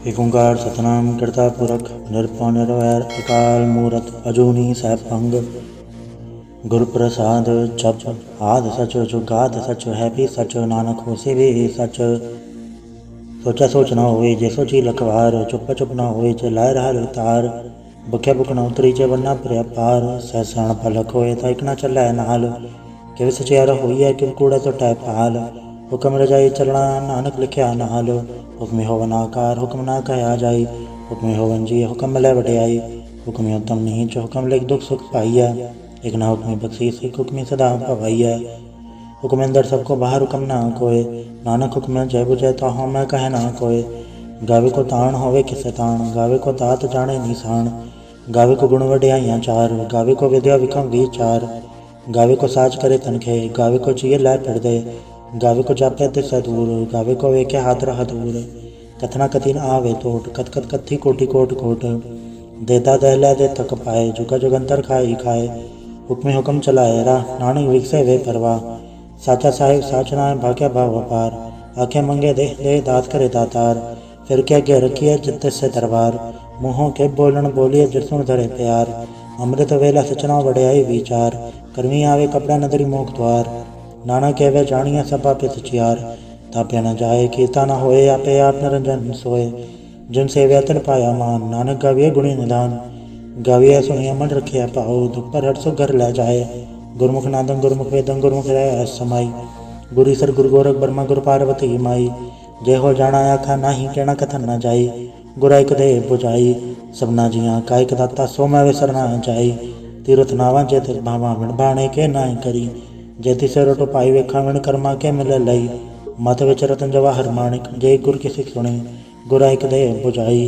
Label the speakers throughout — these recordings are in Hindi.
Speaker 1: एक ओंकार सतनाम करता पुरख निरपौ निरवैर अकाल मूरत अजूनी सैभंग गुर प्रसाद जप आद सच जुगाद सच है भी सच नानक होसी भी सच। सोचा सोच न होए जे सोची लखवार चुप चुप न होए जे लाए रहा लतार बुख्या बुक न उतरी जे वरना प्रिय पार सहसाण पलक होए तो एक न चलै नाल किव सचियार होइए किव कूड़ा तो टै पाल हुक्म रजाई चलना नानक लिखिया नाल हुक्मी होवन आकार हुक्म ना कहया जाई हुक्मी होवन जी हुक्म मिलै वडियाई हुक्मी उत्तम नीच हुक्म लिख दुख सुख पाइया एक ना हुक्मी बख्शीस एक हुक्मी सदा भवाइया हुक्म अंदर सबको बाहर हुक्म ना कोय नानक हुक्म जय बुझै तो हम मैं कहे ना कोय गावे को ताण होवे किसे ताण गावे को तात जाने निशान गावे को गुण वडियाइयाँ चार गावे को विद्या विक्रम विचार गावे को साज करे तनखे गावे को जिये लै फिर दे गावे को जापे तिसै दूर गावे को वेखे हाथ रह दूर कथना कथिन आवे तोट कथ कथ कथी कोटि कोट कोट देता दहला दे थक पाए जुगा जुगंतर खाई खाए हुक्मे हुक्म चलाए राह नानक विकसे वे परवाह साचा साहिब साचना भाग्य भाव अपार आखे मंगे दे दे दात करे दातार फिर क्या गे रखिए जित से दरबार मुँहों के बोलन बोलिए जिसुन धरे प्यार अमृत वेला सचना वड़ियाई विचार कर्मी आवे कपड़ा नदरी मोख द्वार नाना कहवे जानिया सभा पे सचियार ताप्या न जाए कीता न होए आपे आप निरंजन सोए जिन सेव्या तिन पाया मान नानक गाविए गुणी निधान गाविए सुनिया मन रखिया पाओ दुख पर हट सो घर लै जाए गुरमुख नादम गुरमुख वेदम गुरमुख रह समाई गुरी सर गुरु गोरख ब्रह्मा गुरु पार्वती माई जय हो जाना आखा नाही कहना कथन न जाई गुरा एक दे बुझाई सबना जिया कायक दाता सो मैं विसरना जाई तीरथ नावा जे तिस भावा विण बाणे के नाय करी जे तिसे रोटो पाई वेखा विण कर्मा के मिले लई मत विच रतन जवाहर माणिक जय गुर की सिख सुनी गुरा एक दे बुझाई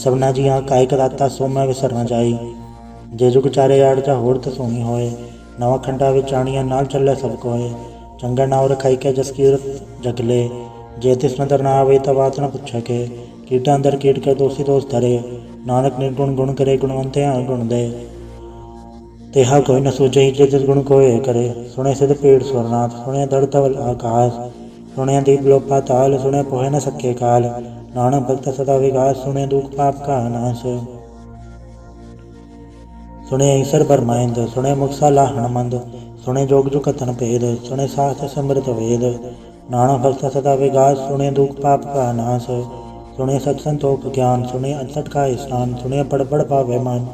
Speaker 1: सबना जिया कायक दाता सो मैं विसर न जाई जे जुग चारे आड़ जा होड़ त सोनी होए नवा खंडा विच आणिया नाल चले सब कोए चंगा नाव रखाई के जस कीरत जगले जे तिस नदर ना आवे त बात न पुछ के कीटा अंदर कीट कर दोषी दोष धरे नानक निर्गुण गुण करे गुणवंते गुण दे तेहा कोई न सूझे जे जिस गुण कोय करे सुने सिद्ध पीड़ स्वरनाथ सुने धड़ धवल आकाश सुने दीप लोक पाताल सुने पोहे न सके काल नानक भक्त सदा विकास सुने दुख पाप का नाश सुने ईसर बरमाइंद सुने मुक्सा लाहण मंद सुने जोग जु कथन भेद सुने शास्त्र समृत वेद नानक भक्त सदा विकास सुने दुख पाप का नाश सुने सत संतोख ज्ञान सुने अचट का स्नान सुने बड़ बड़ पावे मान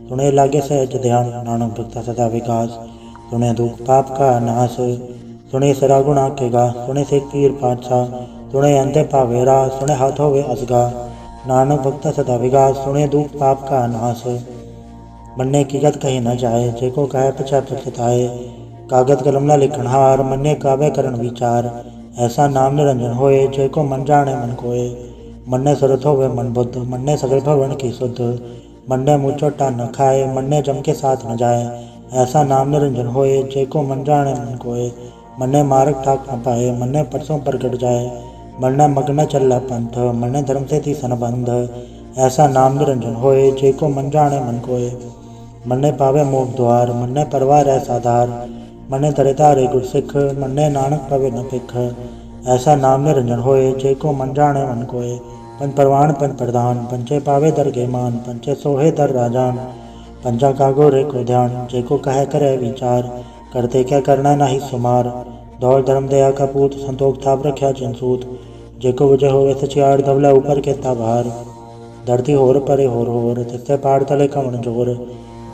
Speaker 1: सुने लागे सहज ध्यान नानक भक्त सदा विकास सुने दुख पाप का नाश सुने सरा गुणा के गा सुने से पीर पातशाह सुने अंधे पावेरा सुने हाथ होवे असगा नानक भक्त सदा विकास सुने दुख पाप का नाश मन्ने की गत कही न जाए जेको कहे पछा पछताए कागज कलम न लिखण हार मन्ने कावे करण विचार ऐसा नाम निरंजन होए जेको मन जाने मन कोय मन्ने सुरत होवे मन बुद्ध मन्ने सगल भवन की शुद्ध मन्ने मुँह चोटा न खाए मन्ने जम के साथ न जाए ऐसा नाम निरंजन होए जेको मन जाने मन कोय मन्ने मार्ग ठाक न पाए मन्ने परसों प्रगट जाए मन्ने मग्न चल पंथ मन्ने धर्म से थी संबंध ऐसा नाम निरंजन होए जेको मन जाने मन कोय मन्ने पावे मोक्ष द्वार मन्ने परवार ऐसा धार मन्ने तरे तारे गुर सिख मन्ने नानक पवे न पिख ऐसा नाम निरंजन होए जेको मन जाने मन कोय पंच परवान पंच प्रधान पंचे पावे दरगे मान पंचे सोहे दर राजान पंचा कागो रे को ध्यान जेको कहे करे विचार करते क्या करना नाही सुमार दौड़ धर्म दया का पूत संतोख थाप रख्या जिनसूत जेको विजय होवे सचियार धवला ऊपर के ताभार धरती होर परे होर तिस्से पहाड़ तले कमन जोर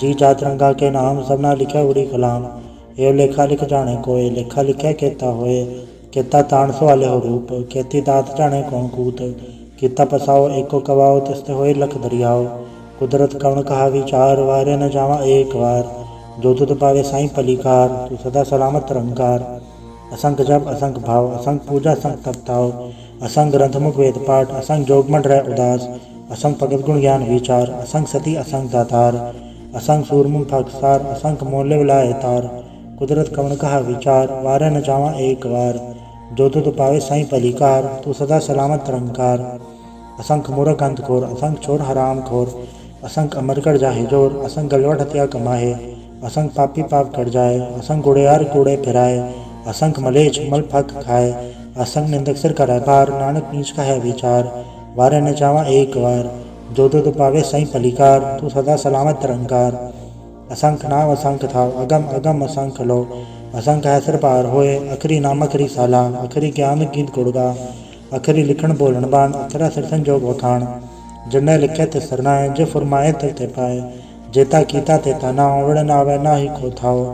Speaker 1: जी जात रंगा के नाम सबना लिखा उड़ी कलाम एव लेखा लिख जाने कोय लेखा लिखे केता होए केता ताण सो आले हो रूप केती दात जाने कौन कूत किता पसाओ एको कवाओ तिस्ते होए लख दरियाओ कुदरत कवण कहा विचार वारे न जावा एक बार जो तुद पावे साईं पलीकार तू सदा सलामत रंकार असंख जप असंख भाव असंख पूजा असंख तपताओ असंख ग्रंथमुख वेद पाठ असंख जोगमन रह उदास असंख भगत गुण ज्ञान विचार असंख सती असंख दातार असंख सूरमुख भागसार असंख मोले विलाए तार कुदरत कवण कहा विचार वारे न जावा एक बार जो तुद पावे साईं पलीकार तू सदा सलामत रंकार असंख मूर्ख अंतखोर असंख चोर हराम खोर असंख अमर कर जाहे जोर असंख गलवट हत्या कमाहे असंख पापी पाप कर जाए असंख गुड़ेयार कूड़े फिराए असंख मलेच मल फक खाए असंख निंदक सिर कराए भार नानक नीच का है विचार वारे न चावा एक बार, जो तुध पावे सही पलिकार, तू सदा सलामत निरंकार। असंख नाम असंख थाव, अगम अगम असंख लो, असंख है सिर पार होए, अखरी नाम अखरी साला, अखरी ज्ञान गीत गुड़गा, अखरी लिखण बोलन बाण, अखरा सिर संजोग वखाण। जिन्हें लिखे ते सरनाए, जे फुरमाए ते पाए, जेता कीता तेता ना, विण नावे ना ही को थाओ।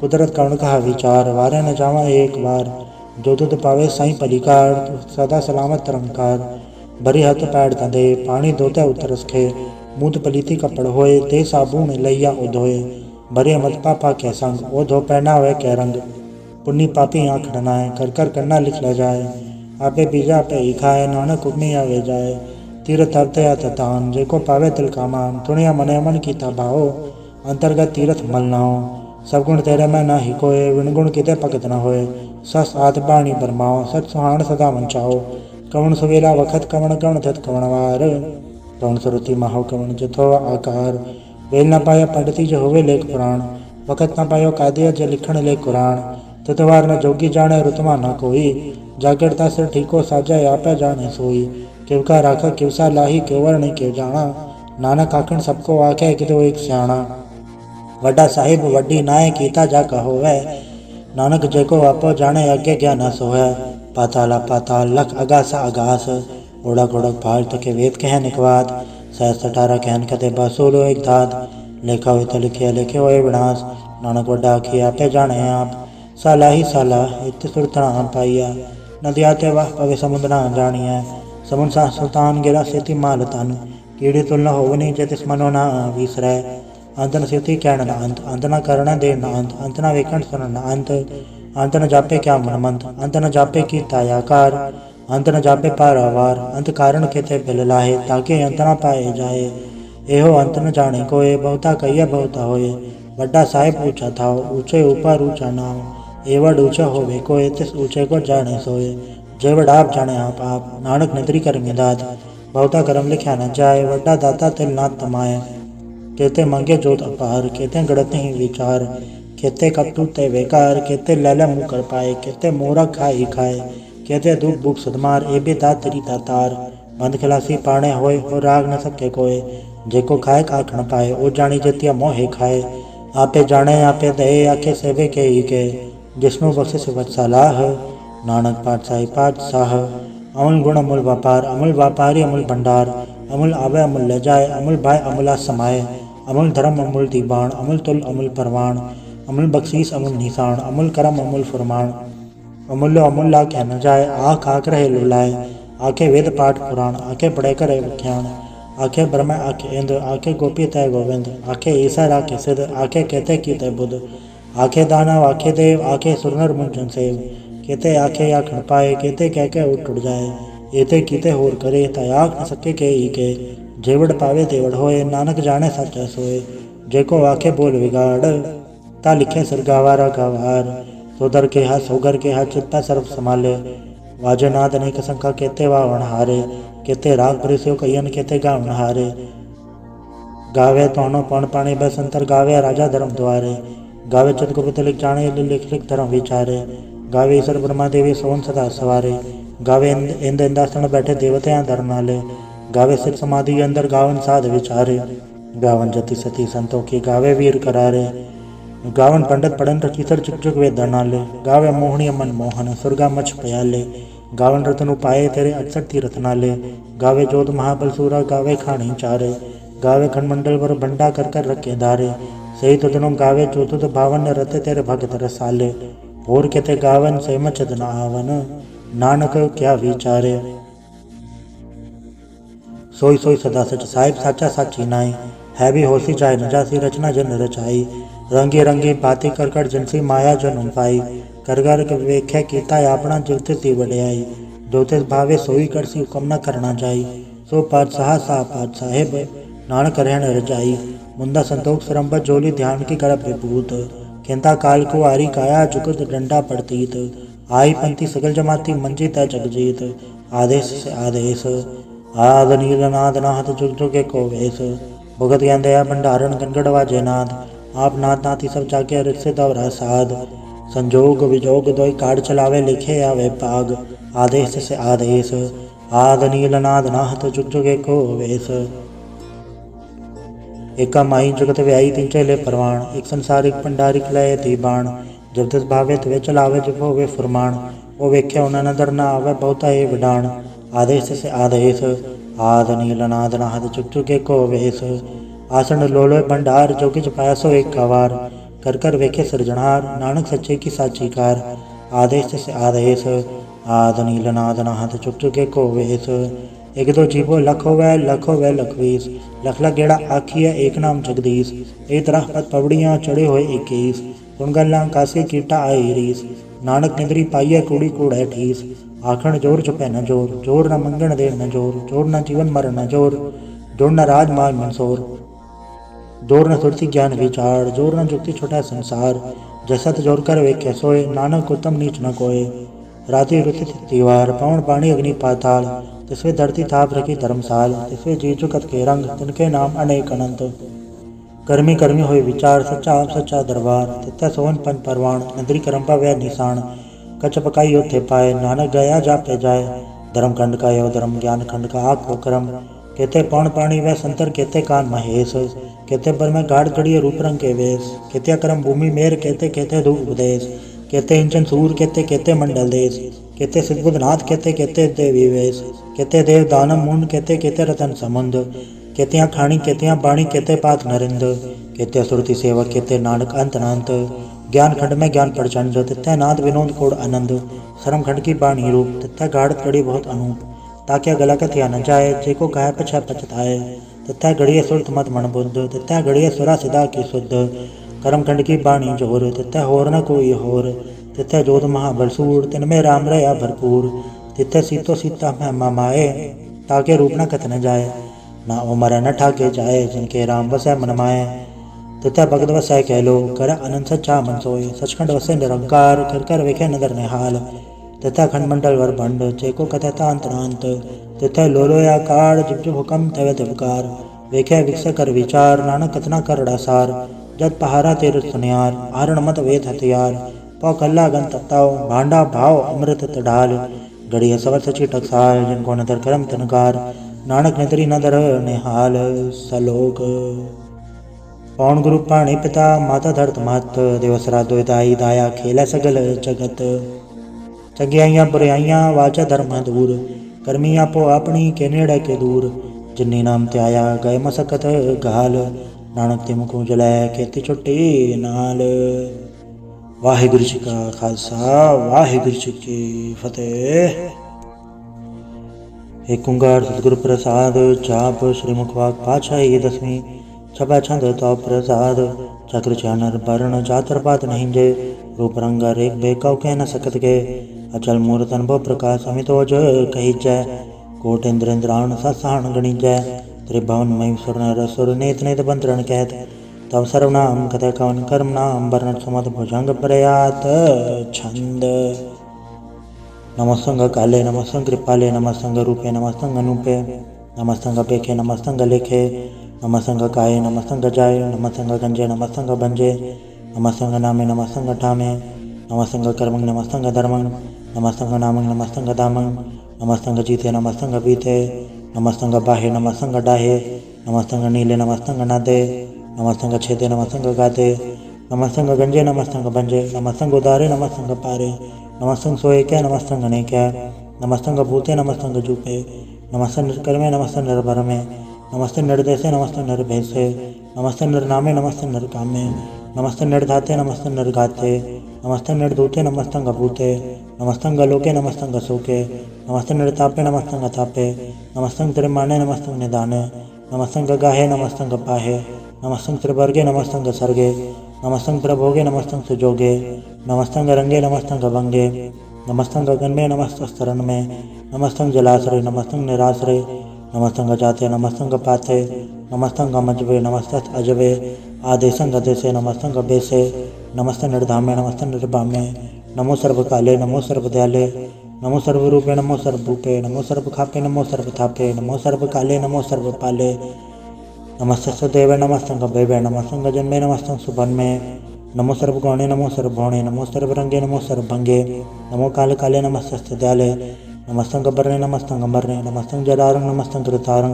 Speaker 1: कुदरत कवण कहा विचार, वारे न जावा एक बार, जो तुध पावे साई पलिकार, तू सदा सलामत निरंकार। भरी हथ पैड़ तंदे, पानी धोते उतरस खे, मूत पलीती कपड़ होए, ते साबुन लैया उधोए। भरे मत पापा कै संग, ओ धो पहनावे कै रंग। पुन्नी पापी आँख डनाए, कर कर करना लिख ले जाए, आपे बीजा आपे ही खाए, नानक हुक्मी आवे जाए। तीरथ अवते अततान, जेको पावे तिल का मान, दुनिया मने मन कीता भाओ, अंतर्गत तीरथ मल नाओ। सब गुण तेरे में ना ही कोय, विण गुण किते भगत न होए। सस आत बाणी बरमाओ, सच सुहाण सदा वंचाओ। कवण सवेला वखत, कवण कवण तित कवण वार, कवण सुरति माहो कवण जथो आकार। वेल न पाया पंडिती जो होवे लेख पुराण, वखत न पायो कादिया जो लिखण ले कुरान। तितवार न जोगी जाने रुतमा न कोई, जागरता सिर ठीको साजा आपे जाने सोई। किवका राखा किवसा लाही, क्यों वर्णि क्यों जाना, नानक आखण सबको आखे कितो एक स्याणा। वड्डा साहिब वड्डी नाय, कीता जाका होवे, नानक जेको आपो जाने अगे ज्ञान सोहै। पाताला पाताल लख अगासा अगास, ओढ़क ओढ़क भाल तके वेद कह निकवात। सहस्त्र 18 कहन कते बासुलो एक धात, लेखा हुए तो लिखे लिखे होए विनाश। नानक वड्डा आखी आपे जाने आप, साला ही साला इत सुरतना पाइया। नदिया ते वाह पवे समुद्र न जानिया, समुद्र सा सुल्तान गिरा सेति माल तन। कीड़ी तुल न होवनी जे तिस मनो न विसरै, अंत न सिद्धि कहण न अंत, अंत न करण दे न अंत, अंत न वेखण सुनन न अंत। अंत न जापे क्या मनमंत, अंत न जापे की तायाकार, अंत न जापे पारावार। अंत कारण केते बिल लाहे, ताके अंत न पाए जाए। एहो अंत न जाने कोय, बहुता कहिया बहुता होए। वड्डा साहिब ऊंचा थाओ, ऊंचे ऊपर ऊंचा नाम, एवड ऊंचा होवे कोय, तिस ऊंचे को जाने सोए। जेवड आप जाने आप, नानक निद्री कर दात, बहुता कर्म लिख्या न जाए। वड्डा दाता तिल नाथ तमाए, केते मंगे जोत अपार, केते गढ़ते ही विचार। केते कपटू ते बेकार, केते लैले मुँह कर पाए, केते मोरा खाई खाए। केते दुख बुख सदमार, ए भी दात तेरी दातार। बंद खलासी पाने होए, हो राग न सके कोय, जेको खाए आख न पाए, ओ जानी जतिया मोहे खाए। आपे जाने आपे दे, आखे सेवे के ही के, जिष्णु बख्शिस वत्सलाह। नानक पातशाही पातशाह, अमूल गुण अमूल व्यापार, अमूल व्यापारी अमूल भंडार। अमूल आवे अमूल ले जाए, अमूल भाई अमूला समाए। अमूल धर्म अमूल दीवान, अमूल तुल अमूल परवान। अमूल बख्शीस अमूल निशान, अमूल करम अमूल फरमान। अमूल्य अमूल्य कह न जाए, आँख आँख रहे लुलाए। आखे वेद पाठ पुराण, आखे पढ़े करे व्याख्यान। आखे ब्रह्म आखे इंद्र, आखे गोपी तय गोविंद। आखे ईसर आखे सिद्ध, आखे कहते की तय बुद्ध। आखे दानव आखे देव, आखे सुरनर मुंजन सेव। केते आखे आखण पाए, केते कह के उठ जाए। एते कीते होर करे, तयाक न सके के ही के। जेवड़ पावे तेवड़ होए, नानक जाने सच्चा सोए। जेको आखे बोल विगाड़, ता लिखे सिर गावारा गावार। सोदर के हाथ सोगर के हाथ, चित्ता सर्व संभाले। वाजे नाद अनेक संख्या, केते वावण हारे। केते राग परिस्यो कयन, केते गावण हारे। गावे तोनो पौन पाणी बसंतर, गावे राजा धर्म द्वारे। गावे चित गुप्त लिख जाने, लिख लिख धर्म विचारे। गावे ईश्वर ब्रह्मा देवी सोन सदा सवारे। गावे इंद इंदासन बैठे देवते धर नाले। गावे सिर समाधि अंदर, गावन साध विचारे। गावन जति सती संतोखी, गावे वीर करारे। गावन पंडित पढ़न रखीसर, चुक चुक वे धरनाले। गावे मोहनी मन मोहन, सुरगा मछ पयाले। गावन रतन उपाय तेरे 68 तीरथ नाले। गावे जोध महाबल सूरा, गावे खानी चारे। गावे खंडमंडल वर भंडा कर कर रखे धारे। सही तुदनो गावे जो तुद भावन, रते तेरे भगत रसाले। और केते गावन से मचद न आवन, नानक क्या विचारे। सोई सोई सदा सच साहिब, साचा साची नाई। है भी होसी चाहे न जासी, रचना जन रचाई। रंगी रंगी बाती कर कर, जिनसी माया जन पाई। कर कर वेख्या कीता अपना, जिवते ती वड्याई। जो तिस भावे सोई करसी, हुकम न करना जाई। सो पातशाह सा पात साहिब, नानक रहन रजाई। मुंदा संतोख सरम्बत जोली, ध्यान की कर विभूत। खेता काल को आरी काया, जुगत डंडा पड़तीत। आई पंथी सगल जमाती, मंजी तय जगजीत। आदेश से आदेश, आद नील नाद नाथ, जुग जुगे को वेश। भुगत ज्ञान दया भंडारण, गणगढ़ वाजे नाद। आप नाथ नाथी सब जाके, रिक्से दौरा साध। संजोग विजोग दोई काढ़ चलावे, लिखे आवे पाग। आदेश से आदेश, आद नीलनाद नाहत जुग जुगे को वेश। एका माही जगत व्याई तीन चले परवाण, एक संसारिक पंडारिक लय ती बाण। जब तिस भावे तवे चलावे जब होवे फुरमाण, ओ वेख्या उन नदर न आवे बहुता ए विडाण। आदेश से आदेश आद नीलनाद नाहत जुग जुगे को वेश। आसन लोलोय भंडार जो किछ पाया सो एक कवार, कर कर वेखे सृजनहार नानक सच्चे की साची कार। आदेश से आदेश आद नीलनाद नाहत जुग जुगे को वेश। एक दो जीवो लख होवे लखवीस, लख लख गेड़ा आखिया एक नाम जगदीश। एक तरह पत पवड़ियाँ चढ़े हुए 21, कुणगल्ला कासे कीटा आए रीस। नानक निंदरी पाइये कूड़ी कूड़े ठीस, आखण जोर चुपे न जोर, जोर न मंगण दे न जोर, जोर न जीवन मर न जोर, जोर न राज माल मंसोर, जोर न सुरती ज्ञान विचार, जोर न जुक्ति छुटा संसार। जसत जोर कर वेख्य सोए, नानक उत्तम नीच न कोय। राति रुति तिवार पवन पानी अग्नि पाताल, तिसवे धरती थाप रखी धर्मसाल। तिसवे जी चुकत के रंग, तिनके नाम अनेक अनंत। कर्मी कर्मी होए विचार, सच्चा आप सच्चा दरबार। तित्था सोवन पंच परवाण, नदरी करम्पा वै निशान। कच पकाई होते पाए, नानक गया जापे जाए। धर्म खंड का यो धर्म, ज्ञान खंड का आखो क्रम। कहते पौन पाणी वह संतर, कहते कान महेश। कहते बर में गाढ़ घड़िए रूप रंग के वेश। कहते करम भूमि मेर, कहते कहते धूप उपदेश। कहते इंचन सूर, कहते कहते मंडल देश। कहते सिद्धबुद्धनाथ, कहते कहते देवी वेश। कहते देव दानम मुंड, कहते कहते रतन समुंद। कहते खाणी, कहते बाणी, कहते पात नरिंद। कहते सुरति सेवक, कहते नानक अंत अनंत। ज्ञान खंड में ज्ञान प्रचंड, तित्था नाद विनोद कोड आनंद। शर्म खंड की बाणी रूप, तित्था गाढ़ घड़ी बहुत अनूप। ताकि गला कथिया न जाए, जेको कहे पछा पछताए। तित्था घड़िए सुरत मत मन बुद्ध, तित्था घड़िए सुरा सिदा की शुद्ध। कर्म खंड की बाणी जोर, तित्था होर न कोई होर। तित्थे जोध महाबलसूर, तिनमें राम रया भरपूर। तित्थे सीतो सीता महिमा माए, ताके रूप न कथ न जाए। ना उमर न ठाके जाए, जिनके राम वसै मन माए। तित्थे भगत वसै कह लो, कर अनंत सच्चा मन सोए। सचखंड वसै निरंकार, कर कर वेखे नदर निहाल। तित्था खंड मंडल वर भंड, चेको कथे तांत नांत। तित्थे लोलो आकार, जिब जिब हुकम तवे तिवकार। वेखे विकस कर विचार, नानक कथना करड़ा सार। जत पहारा तेर सुनियार, आरण मत वेद हथियार। पौ कल्ला गन तताओ, भांडा भाव अमृत तडाल। गढ़िया सवर सची टकसाल, जिनको नदर करम तिनकार। नानक नदरी नदर निहाल सलोक। पौन गुरु पाणी पिता, माता धरत महत। दिवसरा दुदाई दाया, खेला सगल जगत। चंगियाइयां बुराइयां, वाचा धर्म दूर। कर्मियां पो अपनी, के नेड़े के दूर। जिन्नी नाम त्याया, गए मसकत गाल। नानक ते मुख जलै, खेती छुट्टी नाल। वाहिगुरु जी का खालसा, वाहिगुरु जी की फतेह। एक ओंकार सतगुरु प्रसाद, जाप श्री मुखवाक पातशाही 10वीं। छपा छंद तो प्रसाद, चक्र चानर वर्ण जातर पात नहीं जे। रूप रंग रेख बेकौ कह न सकत के। अचल मूर्त अनुभव प्रकाश अमितोज कही जय। कोट इंद्र इंद्राण ससाहन गणि जय। त्रिभुवन महेश्वर नरसुर नेत नेत बंतरण कहत। तब सर्वनाम कथय कवन कर्म नाम, वर्ण सुमत भुजंग प्रयात छंद। नमस्तंग काले नमस्तंग कृपाले, नमस्तंग रूपे नमस्तंग अनूपे। नमस्तंग पेखे नमस्तंग लेखे, नमस्तंग काये नमस्तंग जाय। नमस्तंग गंजे नमस्तंग भंजे, नमस्तंग नामे नमस्तंग ठामे। नमस्तंग कर्मंग नमस्तंग धर्मंग, नमस्तंग नामंग नमस्तंग धामंग। नमस्तंग जीते नमस्तंग बीते, नमस्तंग बाहे नमस्तंग डाहे। नमस्तंग नीले नमस्तंग नादे, नमस्तंग छेदे नमस्तंग गादे। नमस्तंग गंजे नमस्तंग भंजे, नमस्तंग उदारे नमस्तंग पारे। नमस्तंग सोए क्या नमस्तंग ने क्या, नमस्तंग भूते नमस्तंग जूपे। नमस्तंग निर्कर्मे नमस्तंग निर्भरमे, नमस्ते निर्देशे नमस्ते निर्भेसे। नमस्ते निर्नामे नमस्ते निर्कामे, नमस्ते निर्धाते नमस्ते निर्घाते। नमस्ते निर्धूते नमस्तंग भूते, नमस्तंग लोके नमस्तंग शोके। नमस्ते निर्तापे नमस्तंग तापे, नमस्तंग त्रिमाने नमस्तंग निदाने। नमस्तंग गाहे नमस्तंग पाहे, नमस्तंग त्रिवर्गे नमस्तंग सर्गे। नमस्तंग प्रभोगे नमस्तंग सुजोगे, नमस्तंग रंगे नमस्तंग भंगे। नमस्तंग गगन में नमस्तस्तरण में, नमस्तंग जलाश्रय नमस्तंग निराश्रय। नमस्तंग जाते नमस्तंग पाथे, नमस्तंग अमजवे नमस्तस्त अजवे। आदेशंग अदेशे नमस्तंग बेसे, नमस्ते निर्धामे नमस्ते निर्भामे। नमो सर्व काले नमो सर्व दयाले, नमो सर्व रूपे नमो सर्व भूपे। नमो सर्व खापे नमो सर्व थापे, नमो सर्व काले नमो सर्व पाले। नमस्तस्य देवे नमस्तंग भैवे, नमस्तंग जन्मे नमस्तंग सुभन्मे। नमो सर्व गौणे नमो सर्व भौणे, नमो सर्व रंगे नमो सर्व भंगे। नमो काले काले नमस्तस्य दयाले, नमस्तं गब्बर्णे नमस्तं गंबर्णे नमस्तं जलारं नमस्तं कृतारं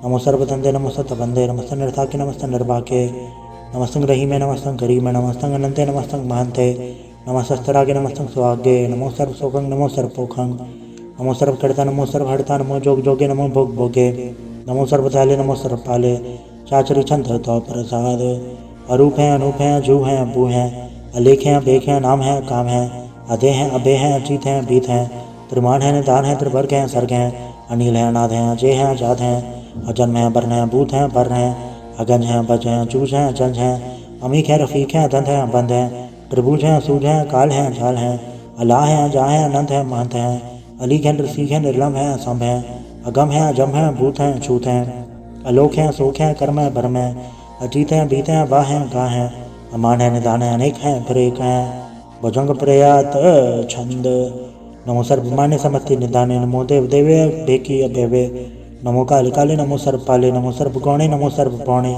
Speaker 1: नमो सर्वतंदे नमो सतबंदे नमस्तं निर्थाके नमस्तं निर्भाके नमस्तं रहीमे नमस्तं करीमे नमस्तं अनंते नमस्तं महंते नमस्तरागे नमस्तं सुहागे नमो सर्वसोखं नमो सर्वपोखं नमो सर्वकर्ता नमो सर्वहर्ता नमो जोग जोगे नमो भोग भोगे नमो सर्वताले नमो सर्वपाले चाचरी छंद तो प्रसाद अरूप हैं अनूप हैं जू हैं अबू हैं अलेख हैं अबेख हैं नाम हैं काम हैं अधे हैं अबे हैं अजीत हैं बीत हैं त्रिमान हैं निदान हैं त्रिवर्ग हैं सर्ग हैं अनिल हैं अनाथ हैं अजय हैं आजाद हैं अजन्म हैं बर्ण हैं भूत हैं बर हैं अगंज हैं बज हैं जूझ हैं जंज हैं अमीक हैं रफीक हैं दंत हैं बंद हैं त्रिभुज हैं सूझ हैं काल हैं झाल हैं अलाह हैं जा हैं अनंत हैं महंत हैं अलीक हैं रसीक हैं निर्लम हैं असंभ हैं अगम हैं अजम हैं भूत हैं छूत हैं अलोक हैं सोख हैं कर्म हैं भरम हैं अजीत हैं बीत हैं वाह हैं गा हैं अमान है निदान है अनेक हैं फिर एक हैं भुजंग प्रयात छंद नमो सर्वमान्य समस्ति निदाने नमो देव देवे बेकी अभेवे नमो काले काले नमो सर्व पाले नमो सर्व गौणे नमो सर्व पौणे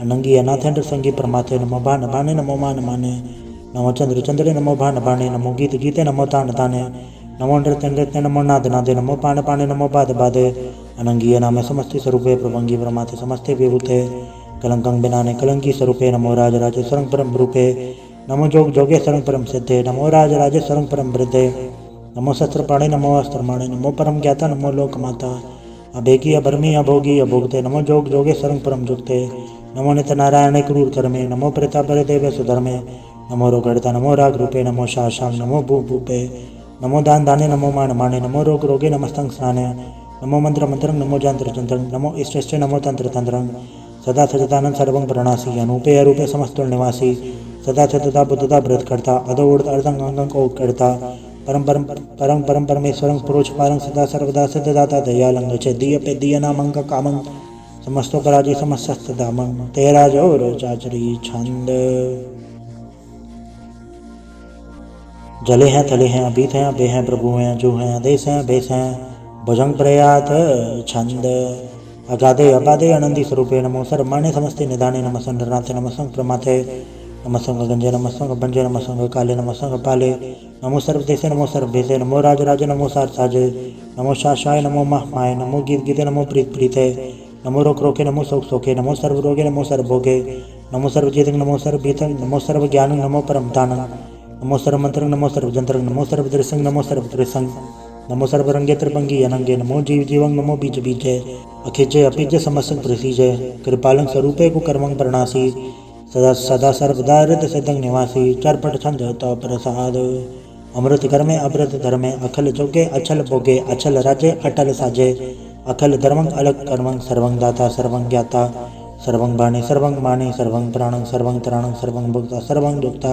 Speaker 1: अनंगी अनाथ संगी परमाथे नमो भान भाने नमो मान माने नमो चंद्र चंद्रे नमो भान भाने नमो गीत गीते नमो तान ताने नमो नृत्य नृत्य नमो नाद नादे नमो पान पाने नमो बाद बादे अनंगी नामे समस्ति स्वरूपे प्रभंगी परमाथे समस्ते विभूते कलंकं बिनाने कलंकी स्वरूपे नमो राज राजे सरंग परम रूपे नमो जोग जोगे सरंग परम सिद्धे नमो राज राजे सरंग परम वृद्धे नमो शस्त्र पाणे नमो अस्त्रमाणे नमो परम ज्ञाता नमो लोक माता अभेकी अभरमी अभोगी अभोगते नमो जोग जोगे सरंग परम जुगते नमो नित्य नारायण क्रूर कर्मे नमो प्रेता परे देवे सुधर्मे नमो रोगड़ता नमो राग रूपे नमो शाशांग नमो भू भूपे नमो दान दाने नमो मान माने नमो रोग रोगे नमस्तंग स्नाने नमो मंत्र मंत्रं नमो जंत्र जंत्रं नमो इष्ट इष्ट नमो तंत्र तंत्रं सदा सचिदानंद सर्वं प्रणासी अनूपे अरूपे समस्तुल निवासी सदा सतता बुद्धता व्रत करता अदोड़ अर्धं अंगं को करता परम परम परम परम परमेश्वरं पुरुष पारं सदा सर्वदा सिद्धदाता दयालंग चेदीय पे दिय नामंग कामं समस्तो पराजी समस्त दामं तेरा जोर चाचरी छंद जले हैं थले हैं अभीत हैं अबे हैं प्रभु हैं जो हैं आदेश हैं बेस हैं भुजंग प्रयात छंद अगाधे अबाधे आनंदी स्वरूपे नमो सर्वमान्य समस्ते निदाने नमस्तं नरनाथे नमस्तं प्रमाथे नमस्तं गंजे नमस्तं भंजे नमस्तं काले नमस्तं पाले नमो सर्वदेशे नमो सर्वभेसे नमो राज राजे नमो सार साजे नमो शाशाय नमो महामाय नमो गीत गीते नमो प्रीत प्रीते नमो रोक रोके नमो सोख सोखे नमो सर्व रोगे नमो सर्व भोगे नमो सर्व जीतंग नमो सर्व भीतंग नमो सर्व ज्ञानं नमो परम दानं नमो सर्व मंत्रं नमो सर्व जंत्रं नमो सर्व दृसंग नमो सर्व दृसंग नमो सर्व रंगे त्रिभंगी अनंगे नमो जीव जीवंग नमो बीज बीजे अखिजे अपिजे समस्त प्रसीजे कृपालं स्वरूपे कुकर्मं प्रणासी सदा सदा सर्वदा हृदय सिद्धं निवासी चरपट छंद तो प्रसाद अमृत कर्मे अमृत धर्मे अखल जोगे अचल भोगे अचल राजे अटल साजे अखल धर्मं अलग कर्मं सर्वं दाता सर्वं ज्ञाता सर्वं बाणे सर्वं माने सर्वं प्राणं सर्वं त्राणं सर्वं भुक्ता सर्वं दुक्ता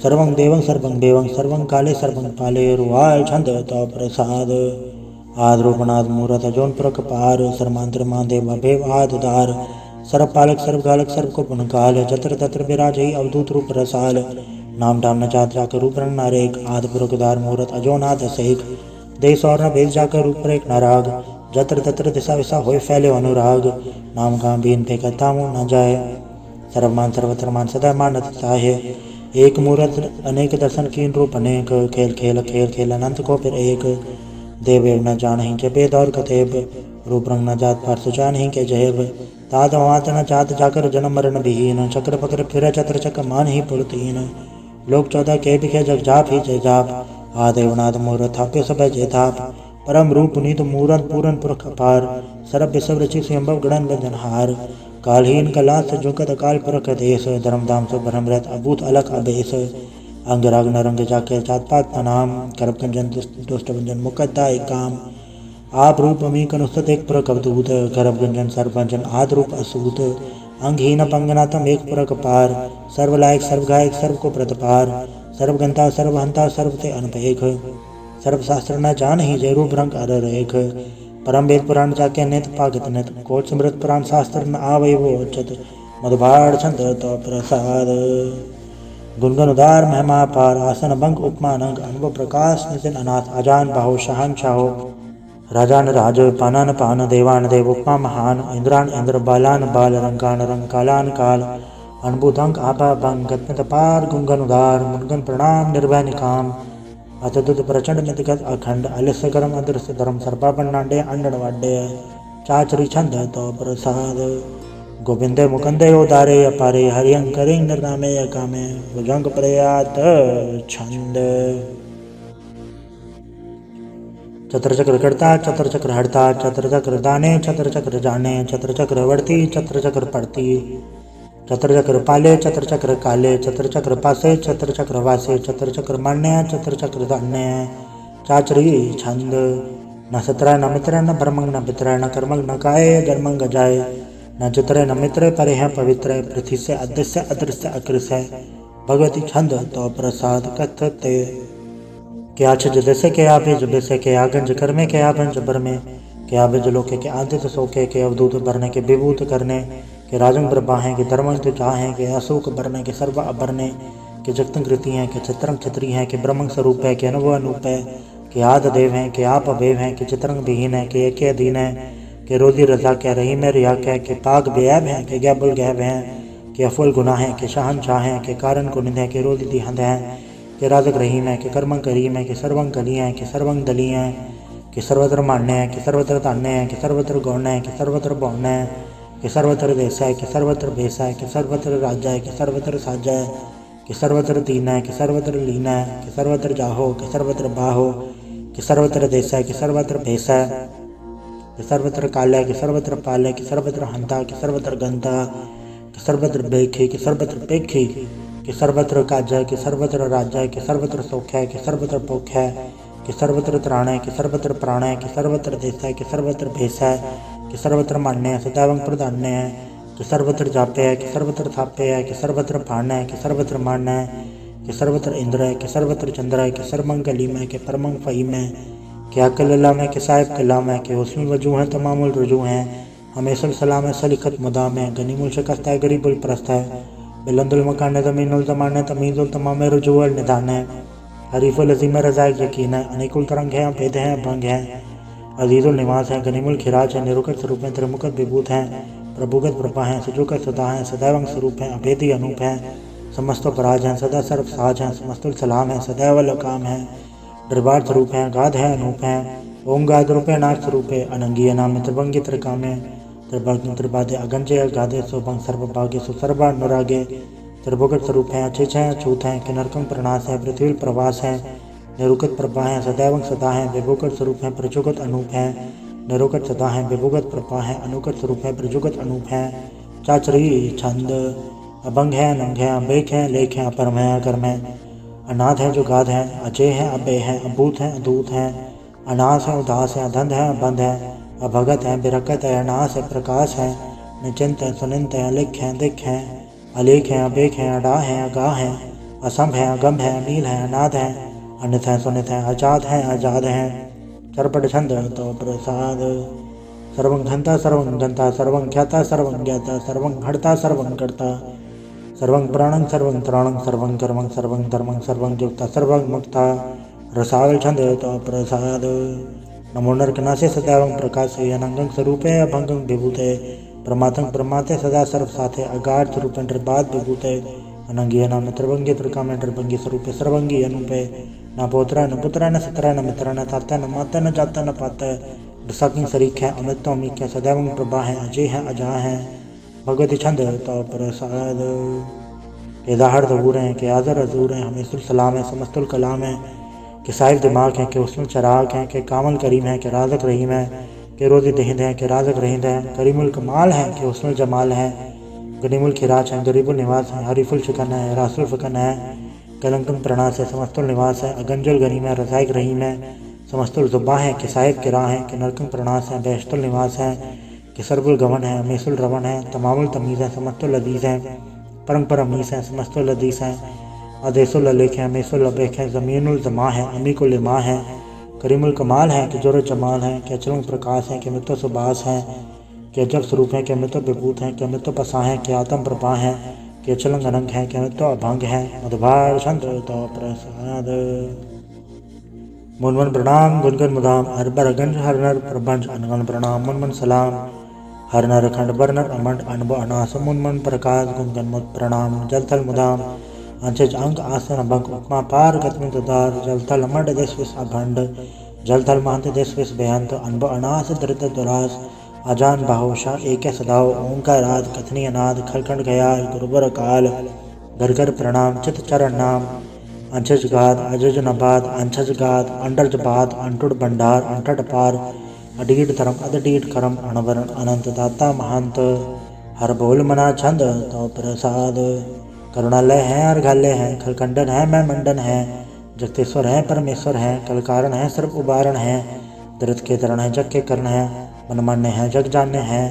Speaker 1: सर्वं देवं सर्वं देवं सर्वं काले सर्वं पाले रुवाय छंद तो प्रसाद आद्रूपनाद मूरत जोन प्रक पार सर्मांतर महादेव अभेव आधार सर्व पालक सर्व गालक सर्व को पुनकाल जत्र तत्र विराज ही अवधूत रूप रसाल नाम डाम न जात जाकर रूप रंग नारेक आद पुरखदार मूरत अजोनाथ सहिक देश और न भेद जाकर रूप एक नाराग जत्र तत्र दिशा विशा होए फैले अनुराग नाम का बीन पे कहता हूँ न जाए सर्वमान सर्वधर्मान सदा मानत साहे एक मूरत अनेक दर्शन कीन रूप अनेक खेल खेल खेल खेल अनंत को फिर एक देव न जान ही के बेद और कथेब रूप रंग न जात पार सुजान ही के जहेब तात वात न जात जाकर जन्म मरण विहीन चक्र पक्र फिर चत्र चक मान ही पुरतीन लोक 14 के बिखे जग जाप ही जय जाप आदेवनाथ मूरत थाप्य सब जय थाप परम रूप पुनीत मूरत पूरन पुरख अपार सर्व विश्व रचि स्वयंभव गणन बंधन हार कालहीन कलास जुकत अकाल पुरख देश धर्मधाम से ब्रह्मरत अभूत अलग अबेस अंग राग नरंग जाके जात पात नाम करप कंजन दुष्ट भंजन मुकद्दा एक काम आप रूप अमी कनुस्तत एक पुरख अवधूत गर्भ गंजन सर्वभंजन आद रूप असूत अंगहीन पंगनातम एक पुरख पार सर्वलायक सर्वगायक सर्व को प्रतपार सर्वगंता सर्वहंता सर्वते अनपेख सर्वशास्त्र न जान ही जय रूप रंग अर रेख परम वेद पुराण जाके नित पागत नित कोट समृत पुराण शास्त्र न आवय वो उच्चत मधुभाड़ छंद तो प्रसाद गुणगन उदार महिमा पार आसन भंग उपमान अंग अनुभव प्रकाश नितिन अनाथ अजान बाहो शहन शाहो राजान राज पानान पान देवान देव उपमा महान इंद्रान इंद्र बालान बाल रंगान रंग कालान काल अनुभुतंग आभा भंग गत्मत पार गुंगन उदार मुनगन प्रणाम निर्भय निकाम अतदुत प्रचंड मितगत अखंड अलिस्य करम अदृश्य धर्म सर्पा बन्नाडे अंडण वाडे चाचरी छंद तो प्रसाद गोविंदे मुकंदे उदारे अपारे हरियं करें निर्नामे अकामे भुजंग प्रयात छंद चतर चक्र करता चतर चक्र हड़ता चतर चक्र दाने चतर चक्र जाने चतर चक्र वर्ती चतर चक्र पड़ती चतर चक्र पाले चतर चक्र काले चतर चक्र पासे चतर चक्र वासे चतर चक्र मान्य चतर चक्र धान्य चाचरी छंद न सत्र न मित्र न ब्रह्मंग न पित्र न कर्मंग न काय जन्मंग जाय न चित्र न मित्र परे है पवित्र पृथ्वी से अदृश्य अदृश्य अकृष्य भगवती छंद तो प्रसाद कथते क्या छज जैसे के आभे जब से के आगंज कर में के आभंज बर में के आभज लोके के आदित्य सोके के अवधूत भरने के विभूत करने के राजंग ब्रह्मा है के धर्मंत चाहे के अशोक भरने के सर्व अभरने के जगतंग कृति हैं के चित्रंग छत्री हैं के ब्रह्मंग स्वरूप है के अनुभव अनूप है के आद देव हैं के आप अभेव हैं के चित्रंग विहीन है के एक अधीन है के रोजी रजा के रही में रिया के पाक बेऐब हैं के गैबुल गैब हैं के अफुल गुनाह हैं के शहनशाह हैं के कारण को निंद है के रोजी दिहंद हैं के राजक रहीम है के कर्मंग करीम है के सर्वंग कली है के सर्वंग दली है कि सर्वत्र मान्य है कि सर्वत्र तान्य है कि सर्वत्र गौण है कि सर्वत्र बौन है कि सर्वत्र देश है कि सर्वत्र भेष है कि सर्वत्र राज्य है कि सर्वत्र साज है कि सर्वत्र दीन है कि सर्वत्र लीन है कि सर्वत्र जाहो कि सर्वत्र बाहो कि सर्वत्र देश है कि सर्वत्र भेष है कि सर्वत्र काल है कि सर्वत्र पाल है कि सर्वत्र हंता कि सर्वत्र गंता कि सर्वत्र बेखी कि सर्वत्र पेखी कि सर्वत्र काज है कि सर्वत्र राज्य है कि सर्वत्र सौख्य है कि सर्वत्र पोख है कि सर्वत्र त्राण है कि सर्वत्र प्राण है कि सर्वत्र देश है कि सर्वत्र भेष है कि सर्वत्र मान्य है सदैवं प्रधान्य है कि सर्वत्र जापे है कि सर्वत्र थापे है कि सर्वत्र भाण है कि सर्वत्र मान है कि सर्वत्र इंद्र है कि सर्वत्र चंद्र है कि सर्वंग कलीम है कि परमंग फहीम है कि अकल्ला में कि साहिब कलाम है कि हुस्न वजू है तमामुल रुजू हैं हमेशुल सलाम है सलिखत मुदाम है गनीमुल शिकस्त है गरीबुल प्रस्त है बिलंदुल मकान ज़मीनुल ज़मान है तमीज़ुल तमाम रुजूअल निदान है हरीफुल अज़ीम रज़ाइक यकीन है अनेकुल तरंग है भेद है भंग है अजीज़ुल निवास है गनीमुल खिराज है निरुकत स्वरूप है त्रिमुखत विभूत है प्रभुगत प्रभा है सुजुकत सदा है सदैवंग स्वरूप है अभेदी अनूप है समस्त पराज है सदा सर्व साज है समस्तुल सलाम है सदैव लकाम है दरबार स्वरूप है गाध है अनूप है ओम गाध रूप है नाथ स्वरूप है अनंगी नाम त्रिभंगी त्रिकाम है त्रिबादे अगंजे गाधे सोभंग सर्वभागे सुसर्वा अनुरागे त्रिभुगत स्वरूप है अचिच है अछूत है कि नरकंग प्रणास है पृथ्वी प्रवास है निरुकत प्रभा है सदैवंग सदा है विभुगत स्वरूप है प्रचुगत अनूप है निरुकत सदा है विभुगत प्रभा है अनुकत स्वरूप है प्रजुगत अनूप है चाचरी छंद अभंग है नंग है अम्बेक है लेख है अपरम है अकर्म है अनाथ है जो गाध है अजय है अबे है अभूत है अदूत है अनास है उदास है अधंध है अबंध है अभगत है बिरकत है अनास है प्रकाश है निचिंत है सुनिंत है अलिख है दिख है अलेख है अबेक है अडा है अगाह है असंभ है अगम है अनील है अनाद है अनित है सुनित है अजाद है आजाद है चरपट छंद तो प्रसाद सर्वं घंता सर्वं गंता सर्वं ख्याता सर्वं ज्ञाता सर्वं हड़ता सर्वं कर्ता सर्वं प्राणं सर्वं त्राणं सर्वं कर्मं सर्वं धर्मं सर्वं युक्ता सर्वं मुक्ता रसावल छंद तो प्रसाद नमो नरकनासे सदैवं प्रकाशे अनंगं स्वरूपे अभंगं विभूते प्रमातंग प्रमाते सदा सर्व साथे अगाध स्वरूप निर्बाध विभूते अनंगी नाम त्रिभंगी त्रिकाम निर्भंगी स्वरूपे सर्वंगी अनुपे न पोत्रा न पुत्रा न सत्रा न मित्रा न ताता न माता न जाता न पाता रसाकिंग सरीख है अमृत अमीक है सदैवं प्रभा है अजय है अजा है भगवती छंद तो प्रसाद के दाहर दबूर हैं के आज़र अजूर हैं हमेशुल सलाम है समस्तुल कलाम है के साहिब दिमाग है के उसमें चराग हैं के कामल करीम है के राजक रहीम है के रोज़ी दहिंद है के राजक रहिंद है करीमुल कमाल है के उसमें जमाल है गनीमुल खिराज है गरीबुल निवास है हरीफुल शिकन है रासुल फकन है कलंकम प्रणास है समस्तुल निवास है अगंजुल गनीम है रसायक रहीम है समस्तुल जुब्बा है कि साहिब किरा है कि नरकम प्रणास है बेशतुल निवास है कि सरबुल गवन है अमीसुल रवन है तमामुल तमीज़ है समस्तुल अदीज़ है परम परमीस है समस्तुल अदीस है अदेसुल अलेख है अमीसुल अबेख है ज़मीनुल जमा है अमीकुल इमा है करीमुल कमाल है कि जोर जमाल है कि अचरंग प्रकाश है कि अमृत सुबास है कि अजब स्वरूप है कि अमृत विभूत है कि अमृत पसा है कि आत्म प्रभा है कि अचलंग अनंग है कि अमृत अभंग है मधुभार छंद तो प्रसाद मुनमन प्रणाम गुनगन मुदाम हरबर गंज हर नर प्रबंज अनगन प्रणाम मुनमन सलाम हर नर खंड बर नर अमंड अनब अनास मुनमन प्रकाश गुनगन मुद प्रणाम जल थल मुदाम अंचज अंक आसन बंक उपमा पार गतमित दार जल थल मड देश विस अभंड जल थल महंत देश विस बेहंत अनब अनास दृत दुरास अजान बाहोशा एक सदाओ ओंकाराद कथनी अनाद खलखंड गया गुरुबर काल घर घर प्रणाम चित चरण नाम अंचज गाद अजज नबाद अंचज गाद अंडरज बाद अंटुड भंडार अंटट पार अडीड धर्म अदडीड करम अणवरण अनंत दाता महंत हर बोल मना छंद तो प्रसाद करुणालय है अर्घालय है खलखंडन है मैं मंडन है जगतेश्वर है परमेश्वर है कलकारण है सर्व उबारण है दृत के तरण है जग के करण है मनमान्य है जग जानने हैं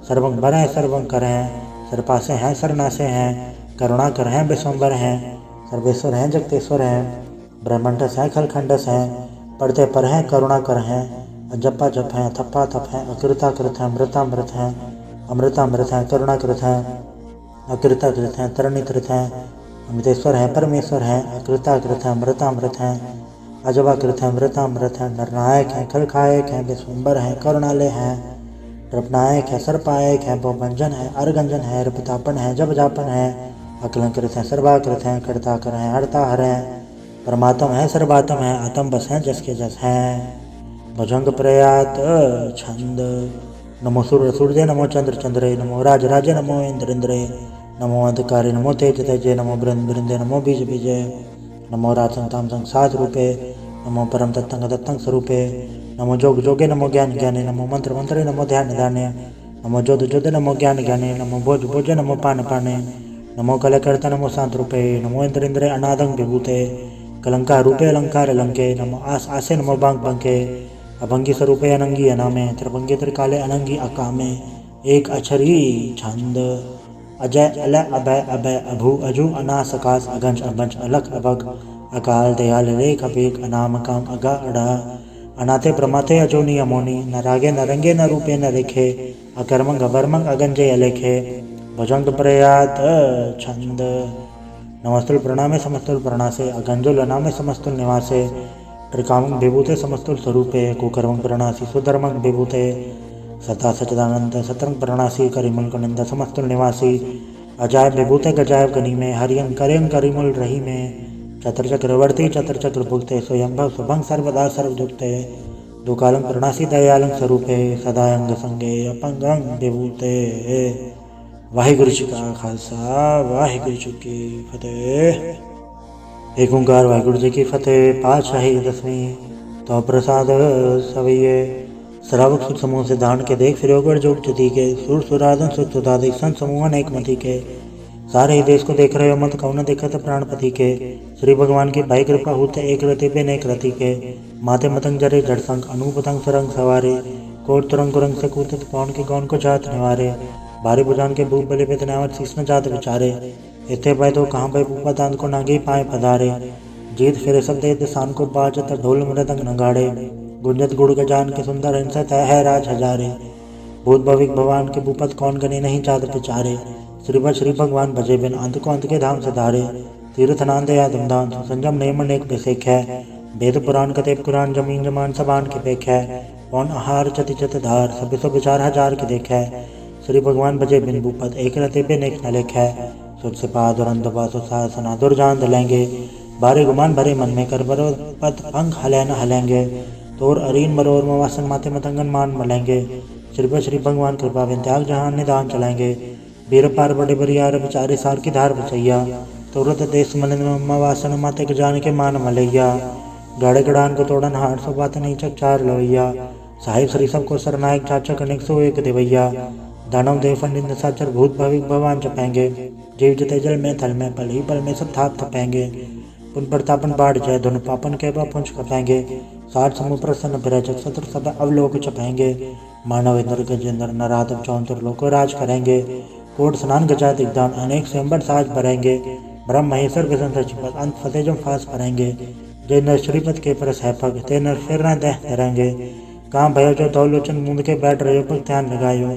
Speaker 1: सर्वंग बर है सर्वंग कर है सरपासे हैं सरनासे हैं करुणा कर हैं विश्वम्बर हैं सर्वेश्वर हैं जगतेश्वर हैं ब्रह्मंडस हैं खलखंडस हैं पढ़ते पर हैं करुणा कर हैं जपा जप हैं थप्पा थप हैं अकृता कृत हैं अमृतामृत हैं अमृतामृत हैं करुणा कृत हैं अकृता कृत हैं तरणी कृत हैं अमृतेश्वर हैं परमेश्वर हैं अकृता कृत हैं अमृतामृत हैं अजबा कृत हैं अमृतामृत हैं नरनायक हैं खलखायक हैं विश्वम्बर हैं करुणालय हैं रपनायक है सर्पायक है बहुभंजन है अरगंजन है रिपतापन है जब जापन है अकलंकृत है सर्वाकृत है करता कर है हरता हर है परमात्म है सर्वात्म है आत्म बस है जस के जस है भुजंग प्रयात छंद नमो सूर्य नमो चंद्र चंद्रे नमो राज राजे नमो इंद्र इंद्रे नमो अंधकारे नमो तेज तेजे नमो बृंद बृंदे नमो बीज बीजे नमो राजं ताम संसाद रूपे नमो परम तत्तंग दत्तंग स्वरूपे नमो जोग जोगे नमो ज्ञान ज्ञाने नमो मंत्र मंत्रे नमो ध्यान ध्याने नमो जोध जोधे नमो ज्ञान ज्ञाने नमो भोज भोजे नमो पान पाने नमो कलकर्ता नमो शांत रूपे नमो इंद्र इंद्रे अनादंग विभूते कलंकार रूपे अलंकार अलंके नमो आस आसे नमो बांग बंके अभंगी स्वरूपे अनंगी अनामे त्रिभंगी त्रिकाले अनंगी अकामे एक अक्षरी छंद अजय अलय अभय अभय अभु अजु अनास अकाश अगंज अभंज अलख अभग अकाल दयाल रेख अभेक अनाम काम अगा अड़ा अनाथे प्रमाथे अजोनी अमोनी न रागे न रंगे न रूपे न रेखे अकर्मंग अवर्मंग अगंजे अलेखे भुजंग प्रयात छंद नमस्तुल प्रणामे समस्तुल प्रणासे अगंजुल अनामे समस्तुल निवासे त्रिकामंग विभूते समस्तुल स्वरूपे कुकर्मंग प्रणासी सुधर्मंग विभूते सता सचिदानंद सतरंग प्रणासी करिमुल कनिंद समस्तुल निवासी अजायब विभूते गजायब गनी में हरियंग करियंग करिमुल रही में चतर चक्रवर्ती चतर चक्र भुगते स्वयंभव शुभंग सर्वदा सर्वदुक्ते दुकालंग प्रणासी दयालंग स्वरूपे सदायंग संगे अपंगंग विभूते वाहिगुरु जी का खालसा वाहिगुरु जी की फतेह। एक ओंकार वाहिगुरु जी की फतेह। पातशाही दसवीं तो प्रसाद सवैये श्रावक सुख समूह से धान के देख फिरोगढ़ जोग जति के सुर सुराधन सुख सुधाधिक संत समूहन एक मति के सारे ही देश को देख रहे हो मत कौन देखत प्राणपति के श्री भगवान की भाई कृपा होते एक रति पे नेक रति के माथे मतंग जरे जड़ संग अनुपतंग सरंग सवारे कोट तुरंग कुरंग से कूतित पौन के गौन को जात निवारे भारी बुझान के भूप बले पे तनावत शीश न जात विचारे इतने पाए तो कहाँ पे भूपा दान को नागे पाए पधारे जीत फिरे सब दे दिसान को बाजत ढोल मृदंग नगाड़े गुंजत गुड़ गजान के सुंदर हिंसत है राज हजारे भूत भविक भगवान के भूपत कौन गने नहीं चाद पिचारे श्री भगवान भजे बिन अंत को अंत के धाम से धारे तीर्थ नांद या धमदान संजम नेम नेक बेसेख है वेद पुराण कतेब कुरान जमीन जमान सबान के पेख है कौन आहार चति चत धार सब सो विचार हजार के देख है श्री भगवान भजे बिन भूपत एक रते बिन एक न लेख है सुर से पा दुरंत बासु सासना दुर्जान दलेंगे बारे गुमान भरे मन में कर बरो पद पंख हले न हलेंगे तोर अरीन मरोर मवासन माते मतंगन मान मलेंगे श्री भगवान कृपा बिन त्याग जहान निदान चलेंगे बीर पार बड़े बरियार बिचारे सार की धार बचैया तुरत देश मन मवासन माते के जान के मान मलैया गाड़े गड़ान को तोड़न हार सो बात नहीं चक चार लोहिया साहिब श्री सब को सरनायक चाचक अनेक सो एक देवैया दानव देव पंडित साचर भूत भविक भगवान चपेंगे जीव जते जल में थल में पल ही पल में सब थाप थपेंगे पुन प्रतापन बाढ़ जय धुन पापन के पुंज खपेंगे साठ समूह प्रसन्न विरजक सत्र सब अवलोक चपेंगे मानव इंद्र गजेंद्र नराधव चौंतर लोको राज करेंगे कोट स्नान गजा दिग्दान अनेक स्वयंवर साज भरेंगे ब्रह्म महेश्वर विष्णु सचिव अंत फतेह जम फास भरेंगे जय नर श्रीपद के परस है पग ते नर फिर न दह धरेंगे कहाँ भयो जो दो लोचन मुंद के बैठ रहे पर ध्यान लगायो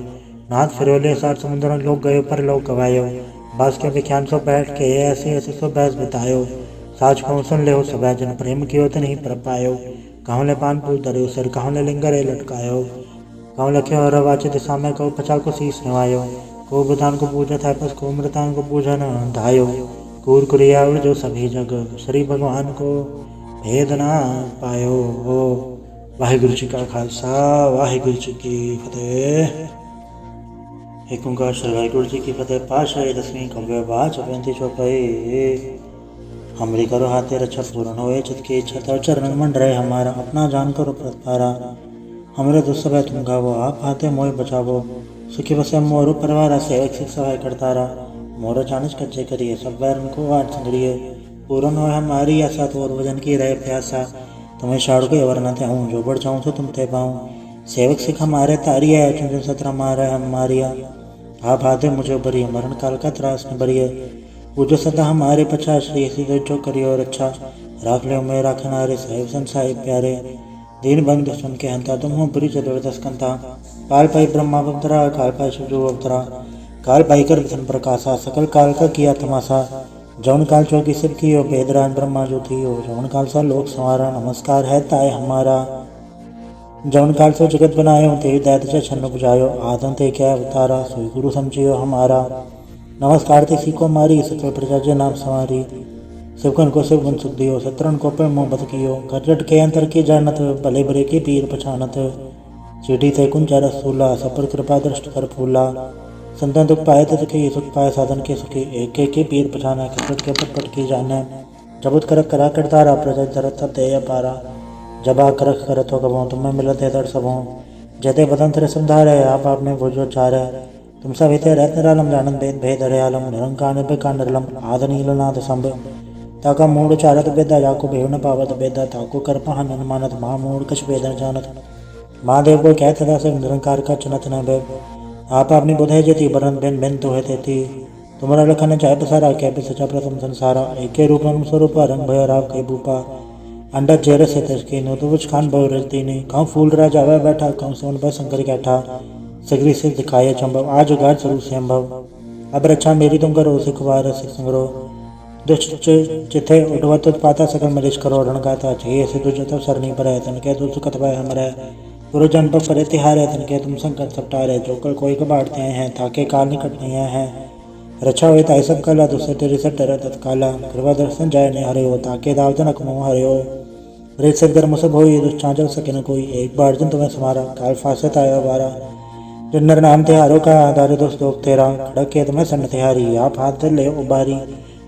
Speaker 1: नाथ फिरोले सात समुद्र लोग गयो पर लोग गवायो बस के विख्यान सो बैठ के ऐसे ऐसे सो बहस बितायो साच कहूँ सुन ले हो सब जन प्रेम कियो तो नहीं पर पायो कहूँ ले पान पूज दरियो सिर कहूँ ले लिंगरे लटकायो कहूँ लख्यो और वाचे दिशा में कहूँ पचा को शीश नवायो को बुधान को पूजा था पस को मृतान को पूजा न धायो कूर कुरिया जो सभी जग, श्री भगवान को भेद ना पायो हो। वाहिगुरु जी का खालसा, वाहिगुरु जी की फतेह। एक ओंकार श्री वाहिगुरु जी की फतेह। पाशाही दसवीं कव्य बाच 35 चौपाई। हमरी करो हाथे रक्षा पूर्ण होए, चित की इच्छा तव चरण मंड रहे हमारा। अपना जान करो प्रतारा, हमरे दुस्सह तुम गावो। आप हाथे मोय बचावो, सुखी बसे मोरु परिवार। सेवक सिख सहाय करतारा, मोर चानिस कच्चे करिए। सब बैरन को वाट संगड़िए, पूर्ण हो हमारी आशा। तो और वजन की रहे प्यासा, तुम्हें शाड़ को अवर न थे हूँ। जो बढ़ जाऊँ तो तुम थे पाऊँ। सेवक सिख हमारे तारिया, चुन चुन सत्र मारे हम मारिया। आप हाथे मुझे बरिए, मरण काल का त्रास न बरिए। पूजो सदा हमारे पछा, श्री सीधे जो करियो रक्षा। राख ले मैं राखनारे, साहिब संसाई प्यारे। दीन बंधु सुन के हंता, तुम हो बुरी चतुर्दश कंता। काल पाई ब्रह्मा अवतरा, काल पाई शिवजो अवतरा। काल पाई कर विष्णु प्रकाशा, सकल काल का किया तमाशा। जौन काल चौकी सिर कियो, बेदरान ब्रह्मा जो थियो। जौन काल सा लोक संवारा, नमस्कार है ताय हमारा। जौन काल सो जगत बनायो, ते दैत से छन्न बुझायो। आदम ते क्या अवतारा, सोई गुरु समझियो हमारा। नमस्कार ते सीको मारी, सकल प्रजा जे नाम संवारी। शिवकन को शिव गुण सुख दियो, शत्रुन को पे मोह बत कियो। करजट के अंतर की जानत, भले बुरे की पीर पछानत। सीढ़ी ते कुंजा रसूला, सब पर कृपा दृष्ट कर फूला। संतन दुख पाए ते सुखी, सुख पाए साधन के सुखी। एक एक के पीर पछाना, करजट के पट पट की जाना। जब उत्करक करा करतारा, प्रजा धरत सब दे पारा। जब आकरख करत हो कबो, तुम्हें मिलत है दर सबों। जते बदन तेरे समधारे, आप आपने भोजो चारे। तुम सब हिते रहत निरालम, जानन भेद भेद हरियालम। निरंकार निर्विकार निर्लम, आद नील नाद संभ। ताका मूड चारत बेदा, जाको भेव न पावत बेदा। ताको कर पहन मानत, महा मूड कछ वेद न जानत। महादेव को कहत सदा से, निरंकार का चुनत न भेद। आप अपनी बुधे जेती, बरन बिन बिन तो है तेती। तुम्हारा लखन चाहे पसारा, क्या भी सचा प्रथम संसारा। एके रूप में स्वरूप, रंग भय राव कई भूपा। अंडा जेर से तस्की नो, तो कुछ खान बहु रजती नहीं। कहूँ फूल राजा वह बैठा, कहूँ सोन पर शंकर कैठा। सगरी से दिखाए चंबव, आज उगार स्वरूप से अम्भव। अब रक्षा मेरी तुम करो, सिख वार सिख संग्रो। दुष्ट चिथे उठवत उत्पाता, सकल मलिश करो रण गाता। चाहिए से तुझ तब सरनी पर है, तन के तू सुखत भय हमरे। गुरु जन पर करे तिहारे, तन के तुम संकट सपटारे। जो कल कोई कबाड़ते हैं, ताके काल निकट नहीं है। रक्षा हुए ताई सब कला, दूसरे तेरी सब डर तत्काला। कृपा दर्शन जाय ने हरे हो, ताके दाव जनक मोह हरे हो। रेत से गर्म सब होई, दुष्चांचल सके न कोई। एक बार जन तुम्हें समारा, काल फांसे आयो बारा। जिन्नर नाम तिहारो का, आधार दोस्त दोग तेरा। खड़क के तुम्हें सन्न तिहारी, आप हाथ धर ले उबारी।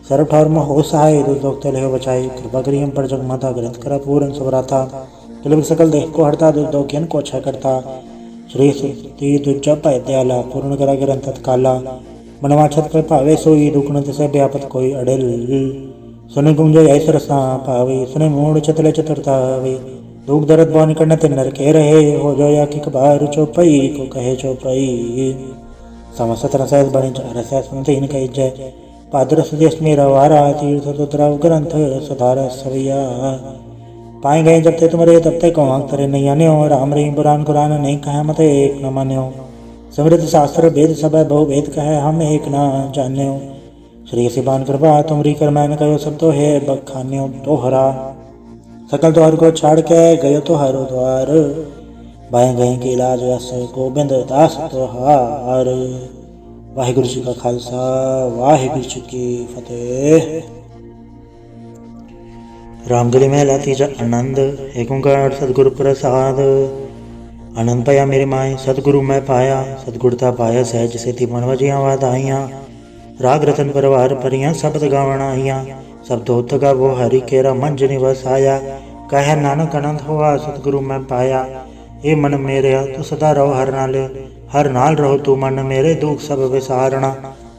Speaker 1: सर्व ठौर में हो सहाय, दोस्त दोग ते ले बचाई। कृपा करी हम पर जगमाता, ग्रंथ करा पूरन सबराता। किलबिक सकल देह को हरता, दोस्त दोग किन को अच्छा करता। श्री सुती दुज्जा पाय दयाला, पूर्ण करा ग्रंथ तत्काला। मनवा छत पर पावे सोई, दुखन से व्यापत कोई अड़ेल। सुने गुंजो ऐस रसा पावे, सुने मूड चतले चतुरतावे। दुख दर्द बौन करना ते नर के रहे, हो जो या कि कबार चौपई को कहे चौपई। समस्त रसैस बणि रसैस सुनते इन कही जय। पादर सुदेश मेरा वारा, तीर्थ रुद्राव ग्रंथ सुधार सवैया। पाए गए जब ते तुम्हारे, तब ते कौन तरे नहीं आने हो। राम रही पुराण कुरान, नहीं कहे मत एक न मान्यो। समृद्ध शास्त्र वेद सब बहु वेद कहे, हम एक न जान्यो। श्री सिबान कृपा तुमरी कर मैंने कहो, सब तो है बखान्यो तोहरा। सकल द्वार को छाड़ के गयो तो हरो द्वार। बाएं गए के इलाज अस, गोबिंद दास तोहार। वाहिगुरु जी का खालसा, वाहिगुरु जी की फतेह। रामगली महला तीजा आनंद। एक ओंकार सतगुरु प्रसाद। आनंद पाया मेरे माए, सतगुरु मैं पाया। सतगुरता पाया सहज से थी मनवजियाँ वाधाइयाँ। राग रतन परवार परियाँ, शब्द गावण आइयाँ। सब धोत गा वो हरि केरा, मंज निवस आया। कह नानक आनंद हुआ, सतगुरु मैं पाया। ए मन मेरे तू सदा रहो हर नाले, हर नाल रहो तू मन मेरे। दुख सब विसारणा,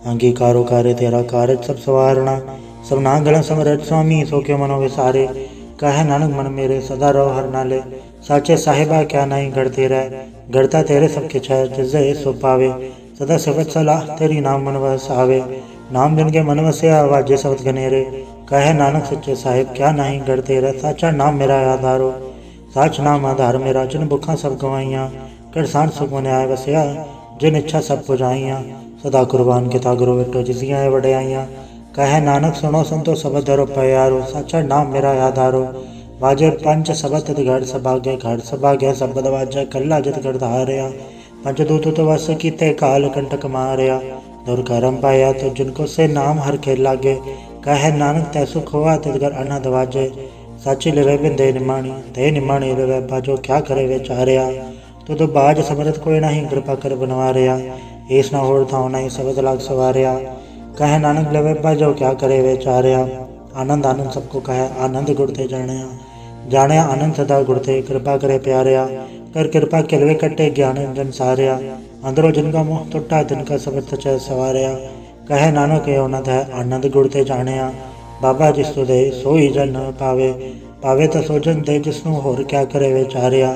Speaker 1: अंगीकारो कार्य तेरा कारज सब सवारणा। सब नांगल समरथ स्वामी, सो के मनो विसारे। कह नानक मन मेरे सदा रहो हर नाले। साचे साहिबा क्या नहीं गढ़ते रह, गढ़ता तेरे सबके छह जिसे सो पावे। सदा सिफत सलाह तेरी नाम मन वस आवे। नाम जिन के मन वस्या, वाजे शब्द घनेरे। कहे नानक सच्चे साहिब क्या नहीं गढ़ते रह। साचा नाम मेरा आधारो, साच नाम आधार मेरा। जिन बुखा सब गवाइयाँ, कर सांठ सुख मन आए वसया। जिन इच्छा सब पुजाइयाँ, सदा कुर्बान किता गुरु विटो जिसियाँ वड्याइयाँ। कहे नानक सुनो संतो सब धरो प्यारो। साचा नाम मेरा आधारो, वाजे पंच सबत घर सभाग्य। घर सभाग्य शब्द वाजा, कल्ला जित कर धारया। पंचदूत तो वस कीते, काल कंटक मारया। दुर करम पाया तो जिनको से नाम हर खेल लागे। कहे नानक तैसु खोआ तिदगर अनहद वाजे। साची लिवे बिंदे निमाणी ते निमाणी लिवे बाजो क्या करे वे चारिया। तुद बाज समरत कोई नहीं कृपा कर बनवारिया। ईस न होड़ थाउ नहीं सबद लाग सवारिया। कहे नानक लिवे बाजो क्या करे वे चारिया। आनंद आनंद सबको कहे आनंद गुड़ते जाने। जाने आनंद सदा गुड़ते कृपा करे प्यारिया। कर कृपा किलवे कट्टे ज्ञान जन सारिया। अंदरों जिनका मुँह टुटा तिनका समर्थ चय सवारिया। कहे नानक यो नद है आनंद गुड़ते जाने। बाबा जिसु दे सोई जन पावे। पावे तो सो जन दे जिसनु होर क्या करे वे चारिया।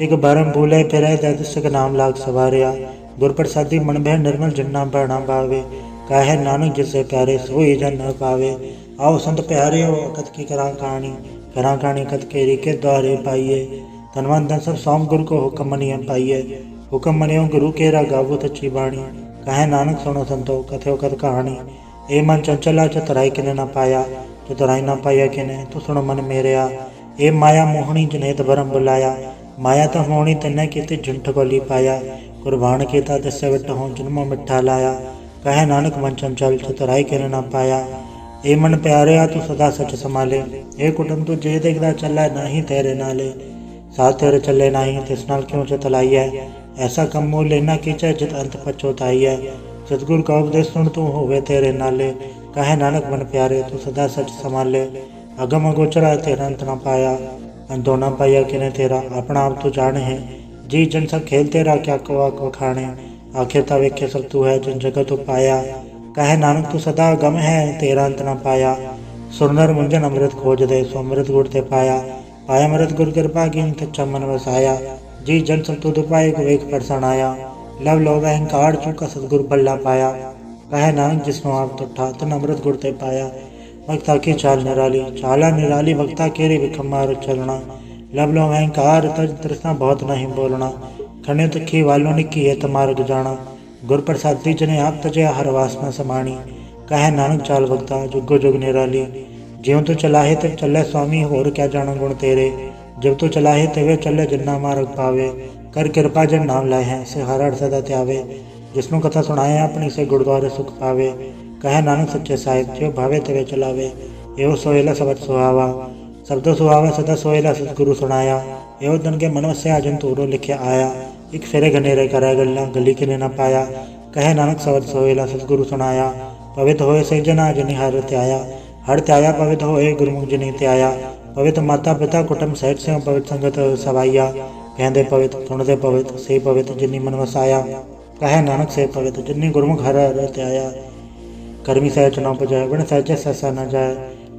Speaker 1: एक भरम भूले फिरे दैतिक नाम लाग सवारिया। गुर प्रसादी मन भय निर्मल जिन्ना बहना भावे। कहे नानक जिसे प्यारे सोई जन पावे। आओ संत प्यारे हो कत की करा कहानी कत केरी के द्वारे पाइये। धनवान धन सब सौम गुरु को हुक्म मनियम पाइये। हुक्म मनियो गुरु केरा गावो अच्छी बाणी। कहे नानक सुनो संतो कथो कथ कहानी। ए मन चंचला चतुराई किने न पाया। चतुराई न पाया किने तू सुनो मन मेरेया। ए माया मोहनी जनेत भरम बुलाया। माया तो मोहनी तिन्ने कीती झुंठ गोली पाया। कुर्बान कीता तिससे विट हों जन्मों मिठा लाया। कहे नानक मन चंचल चतुराई किने न पाया। ए मन प्यारे तू सदा सच संभाले। ए कुटुंब तू जे देखदा चला नहीं तेरे नाले। साथ तेरे चले नहीं तिस नाल क्यों चतलाई है। ऐसा कम मोल लेना कीचा जित अंत पछोताई है। सतगुर का उपदेश सुन तू होवे तेरे नाले। कहे नानक मन प्यारे तू सदा सच संभाले। अगम अगोचरा तेरा अंत न पाया। अंतो न पाया किने तेरा अपना आप तू जाने है। जी जन सब खेल तेरा क्या को खाने। आखिर ता वेखे सब तू है जन जगत तू पाया। कहे नानक तू सदा गम है तेरा अंत न पाया। सुरनर मुंजन अमृत खोज दे सो अमृत गुड़ ते पाया। पाया अमृत गुर कृपा कीन तच्चा मन वसाया। जी जन सब तुद पाए वेख परसन आया। लव लोभ अहंकार चूका सतगुर बल्ला पाया। कहे नानक जिसनो आप तुठा तन अमृत गुड़ ते पाया। भक्ता की चाल निराली भक्ता केरी विखम मार चलना। लव लोभ अहंकार तज तृष्णा बहुत नहीं बोलना। खने तखी वालों ने किए तमार्ग जाना। गुर प्रसादी जने आप तजे हर वासना समाणी। कहे नानक चाल भक्ता जुगो जुग निराली। ज्यों तो चलाहे तब चले स्वामी होर क्या जाना गुण तेरे। जब तो चलाहे तवे चले जिन्ना मार्ग पावे। कर कृपा जन नाम लाए हैं से हर हर सदा त्यावे। जिसनु कथा सुनाए अपनी से गुरुद्वारे सुख पावे। कहे नानक सच्चे साहिब जो भावे तवे चलावे। एवं सोहेला सबद सुहावा। शब्दों सुहावा सदा सोहेला सतगुरु सुनाया। एवं तन के मन से आजन तोरो लिखे आया। एक फेरे घनेरे करा गल्ला गली किने न पाया। कहे नानक सबद सोहेला सतगुरु सुनाया। पवित्र होए से जना जनि हर त्याया। हर त्याया पवित्र होए गुरुमुख जिनि त्याया। पवित्र माता पिता कुटुंब सहित से पवित्र संगत सवाइया। कहते पवित्र सुनते पवित्र से पवित्र जिनि मन वसाया। कहे नानक से पवित्र जिनि गुरुमुख हर हर त्याया। कर्मी सहज न उपजाए बिन सहजे सहसा न जाए।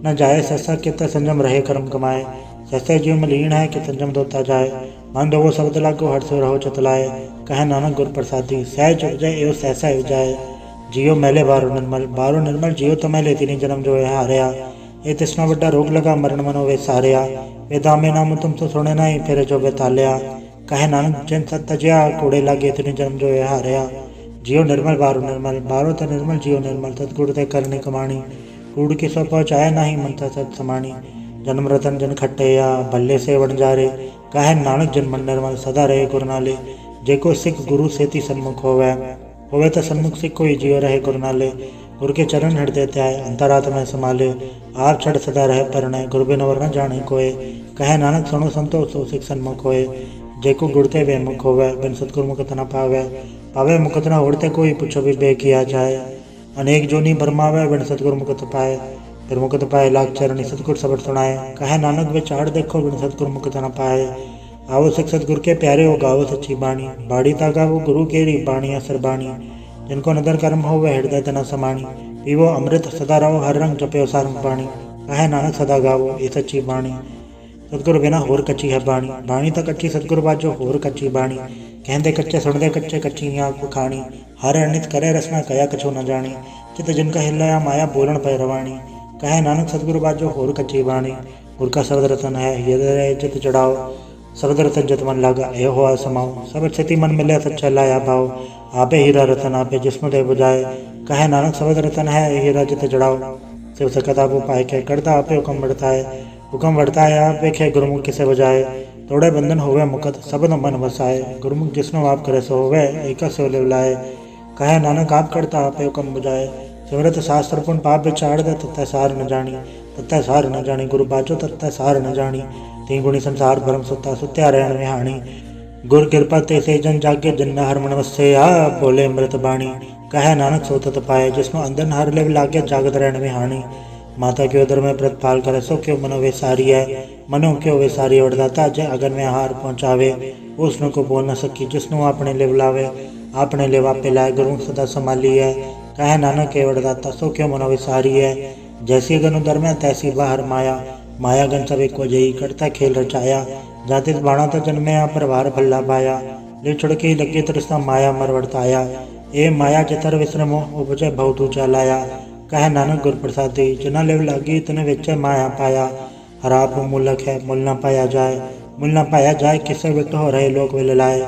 Speaker 1: न जाए सहसा कित संजम रहे कर्म कमाए। सहसा जीव मलीन है कि संजम दोता जाए। मन दो शब्द लागो हर से रहो चतलाए। कहे नानक गुर प्रसादी सहज उपजाए एवं सहसा उपजाए। जियो मैले बारो निर्मल जियो तो मैले तीनी जन्म जो है हारिया। ये तिसना बड़ा रोग लगा मरण मनो वे सारिया। वे दामे नाम तुम तो सुने नहीं फिर जो बेतालिया। कहे नानक जिन सत तजिया कूड़े लागे तीनी जन्म जो है हारिया। जियो निर्मल बारो तो निर्मल जियो निर्मल सतगुड़ ते करनी कमाणी। कूड़ की सो पहुँचाए नहीं मनता सत समाणी। जन्म रतन जन खट्टेया भल्ले से वण जारे। कहे नानक जन मन निर्मल सदा रहे गुरु नाले। जेको सिख गुरु सेती सन्मुख होवे तो सन्मुख से कोई जियो रहे गुरु नाले। गुरु के चरण हृदय त्याय अंतरात्मा में संभाले। आप छड़ सदा रहे परणे गुरु बिन और न जाने कोय। कहे नानक सुनो संतो सो सिख सन्मुख होए। जेको गुड़ते वे मुख होवे बिन सतगुरु मुकत न पावे मुकत न उड़ते कोई पूछो भी बे किया जाए। अनेक जोनी भरमावे बिन सतगुरु मुकत पाए। फिर मुकत पाए लाख चरणी सतगुर सबट सुनाए। कहे नानक वे चाड़ देखो बिन सतगुरु मुकत न पाए। आओ सिख सतगुर के प्यारे हो गाओ सच्ची बाणी। बाड़ी तागा वो गुरु केरी बाणी असर बाणी। जिनको नदर कर्म हो वह हृदय तना समाणी। पीवो अमृत सदा रहो हर रंग जपयो सारंग पाणी। कहे नानक सदा गावो ये सच्ची बाणी। सतगुर बिना होर कच्ची है बाणी। बाणी तो कच्ची सतगुर बाजो होर कच्ची बाणी। कहते कच्चे सुनते कच्चे कच्ची आँख खाणी। हर अनित करे रसना कया कछो न जानी। चित जिनका हिलया माया बोलन पै रवाणी। कहे नानक सतगुर बाजो होर कच्ची बाणी। गुर का शब्द रतन है हृदय चित चढ़ाओ। शब्द रतन जत मन लागा ए हो समाओ। सब स्थिति मन मिले सच्चा लाया भाव। आपे हीरा रतन आपे जिस्म दे बुझाए। कहे नानक शब्द रतन है हीरा जित जड़ाओ। शिव सकत आप उपाय के करता आपे हुक्म बढ़ता है। हुक्म बढ़ता है आप वेखे गुरुमुख किसे बजाए। तोड़े बंधन होवे मुकत सबद मन वसाए। गुरुमुख जिसनो आप करे सो होवे एक से लिवलाए। कहे नानक आप करता आपे हुक्म बुझाए। ਸਿਮਰਤ ਸ਼ਾਸਤਰ ਪੁਨ ਪਾਪ ਵਿਚਾੜਦਾ ਤਤੈ ਸਾਰ ਨ ਜਾਣੀ, ਤਤੈ ਸਾਰ ਨ ਜਾਣੀ ਗੁਰੂ ਬਾਝੋ ਤਤੈ ਸਾਰ ਨ ਜਾਣੀ। ਤੀ ਗੁਣੀ ਸੰਸਾਰ ਭਰਮ ਸੁੱਤਾ ਸੁੱਤਿਆ ਰਹਿਣ ਵਿਹਾਣੀ। ਗੁਰ ਕਿਰਪਾ ਤੇ ਸੇ ਜਨ ਜਾਗੇ ਜਿਨ੍ਹਾਂ ਹਰ ਮਨ ਵਸਿਆ, ਬੋਲੇ ਅੰਮ੍ਰਿਤ ਬਾਣੀ ਕਹੈ ਨਾਨਕ ਸੋ ਤਤ ਪਾਏ। ਜਿਸਨੂੰ ਅੰਦਰ ਹਰ ਲਿਵ ਲਾਗੇ ਜਾਗਤ ਰਹਿਣ ਵਿਹਾਣੀ। माता के उदर में प्रतिपाल करे सो क्यों मनो विसारी है, मनो क्यों विसारी वरदाता जय अगन में हार पहुँचावे। उसनु को बोल न सकी जिसनु अपने लिव लावे, अपने लिव आपे लाए गुरु सदा संभाली है। कहे नानक के वरदाता सो क्यों मनो विसारी है। जैसी गन उदर में तैसी बाहर माया, माया गन सब एक जयी करता खेल रचाया। जातित बाणा तो जन्मे प्रभार भल्ला पाया, लिव छुड़की लगे तृष्णा माया मर वर्ताया। ए माया जितर विश्रमो उपजय बहुत ऊंचा लाया। कहे नानक गुर प्रसादी जिना लिव लागी तने विच माया पाया। हराप मूलक है मुल न पाया जाए, मुल न पाया जाए किसे विट हो रहे लोक विल लाए।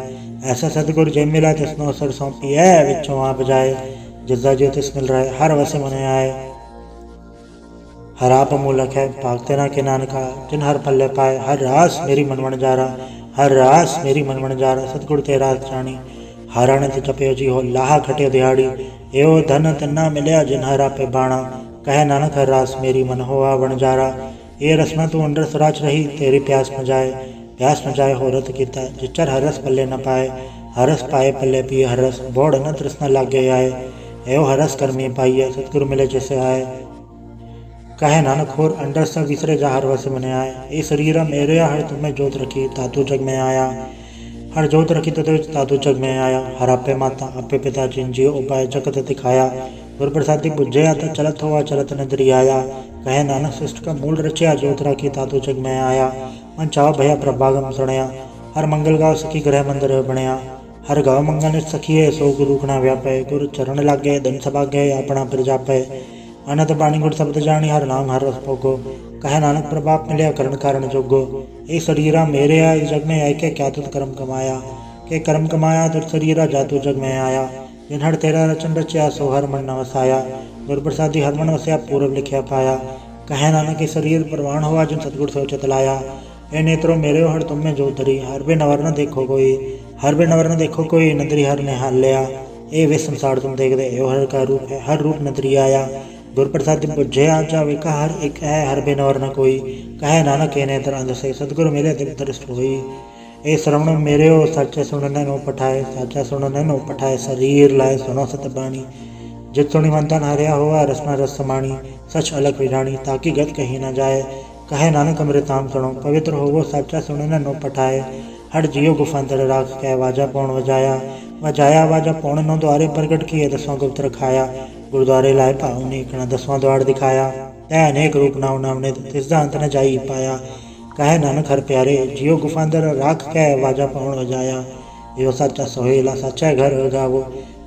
Speaker 1: ऐसा सतगुर जे मिला तिसनो सर सौंपी है, विचों आप जाए जिसदा जो तिस मिल रहे हर वसे मने आए। हराप मूलक है भागते ना के नानका, जिन हर पल्ले पाए हर रास मेरी मन बन जारा, हर रास मेरी मन बन जारा। सतगुर तेरा जानी हारण ते जपयो जी हो लाहा खटियो दिहाड़ी। एवो धन तन्ना मिलया जिन हरा पे बाणा, कहे नानक हर रास मेरी मन होआ बन जारा। ये रसना तू अंडर सराच रही तेरी प्यास न जाए, प्यास न जाए हो रत कीता जिचर हरस पल्ले न पाए। हरस पाए पल्ले पिए हरस बोड़ न तृष्णा लागे आए। एवो हरस कर्मी पाइए सतगुरु मिले जैसे आए। कहे नानक होर अंडर सा विसरे जा हर वस मने आए। ए शरीरा मेरे हर तुम्हें जोत रखी तातु जग में आया, हर जोत रखी तद तातु जग में आया। हर आपे माता आपे पिता जिन जियो उपाय जगत दिखाया। गुर प्रसादी बुझया तो चलत हुआ चलत नदरी आया। कहे नानक सृष्टि का मूल रचया जोत रखी तातु जग में आया। मन चाहो भया प्रभागम सुनया, हर मंगल गाँव सखी ग्रह मंदिर बनया। हर गाँव मंगल सखिए सो गुरु गुणा व्यापे, गुरु चरण लागे धन सभागे अपना प्रजापे। अनंत बाणी गुर शब्द जानी हर नाम हर रस भोगो, कहे नानक प्रभाप मिलया करण कारण जोगो। ए शरीरा मेरे आ जग में आय के क्या तुत कर्म कमाया, के कर्म कमाया तुर शरीरा जातु जग में आया। जिन हर तेरा रचन रचया सो हर मन न वसाया, गुर प्रसादी हर मन वसया पूर्व लिखया पाया। कहे नानक के शरीर प्रवाण हुआ जिन सतगुर सोचत लाया। ए नेत्रो मेरे हर तुम में जो धरी, हर बे नवर न देखो कोई, हर बे नवर न देखो कोई नदरी हर ने हाल लिया। ए वे संसार तुम देख दे यो हर का रूप है हर रूप नदरी आया। गुर प्रसाद बुझे आ जावे का हर एक है हर बे नवर न कोई। कहे नानक के नेत्र अंध से सतगुरु मिले दिल दृष्ट होई। ए श्रवण मेरे हो सच्चे सुनने नो पठाए, साचा सुनने नो पठाए शरीर लाए सुनो सत बाणी। जित सुनी मंथन हरिया हुआ रसना रस समाणी, सच अलग विराणी ताकि गत कहीं न जाए। कहे नानक अमृताम सुनो पवित्र होवो साचा सुनने नो पठाए। हट जियो गुफांतर राख कह वाजा पौण वजाया, वजाया वाजा पौण नो द्वारे प्रगट किए दसों गुप्त रखाया। गुरुद्वारे लाए भाव नीकना दसवां द्वार दिखाया, तै अनेक रूप नाव नावने तिसदा अंत न जाई पाया। कहे नानक हर प्यारे जियो गुफांदर राख कह वाजा पौण वजाया। यो साचा सोहेला साचा घर गावो,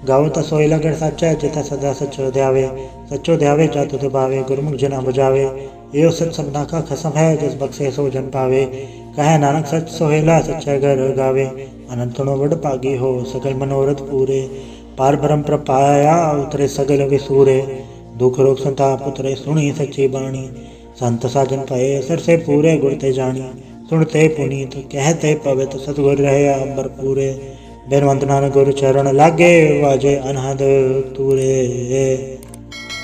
Speaker 1: गावो तो सोहेला घर साचा जिता सदा सचो ध्यावे। सचो ध्यावे जातु दबावे गुरमुख जना बुझावे। यो सच सबना का खसम है जिस बख्शे सो जन पावे। कहे नानक सच सोहेला सच्चा घर गावे, अनंतनो वड पागी हो सकल मनोरथ पूरे। पार ब्रह्म प्रपाया उतरे सगल विसूरे, दुख रोग संताप उतरे सुनी सच्ची बाणी। संत साजन पाए सर से पूरे गुर ते जानी, सुनते पुनीत कहते पवित सतगुर रहे अंबर पूरे। बेनवंत नानक गुरु चरण लागे वाजे अनहद तूरे।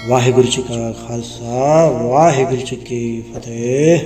Speaker 1: वाहिगुरु जी का खालसा वाहिगुरु जी की फतेह।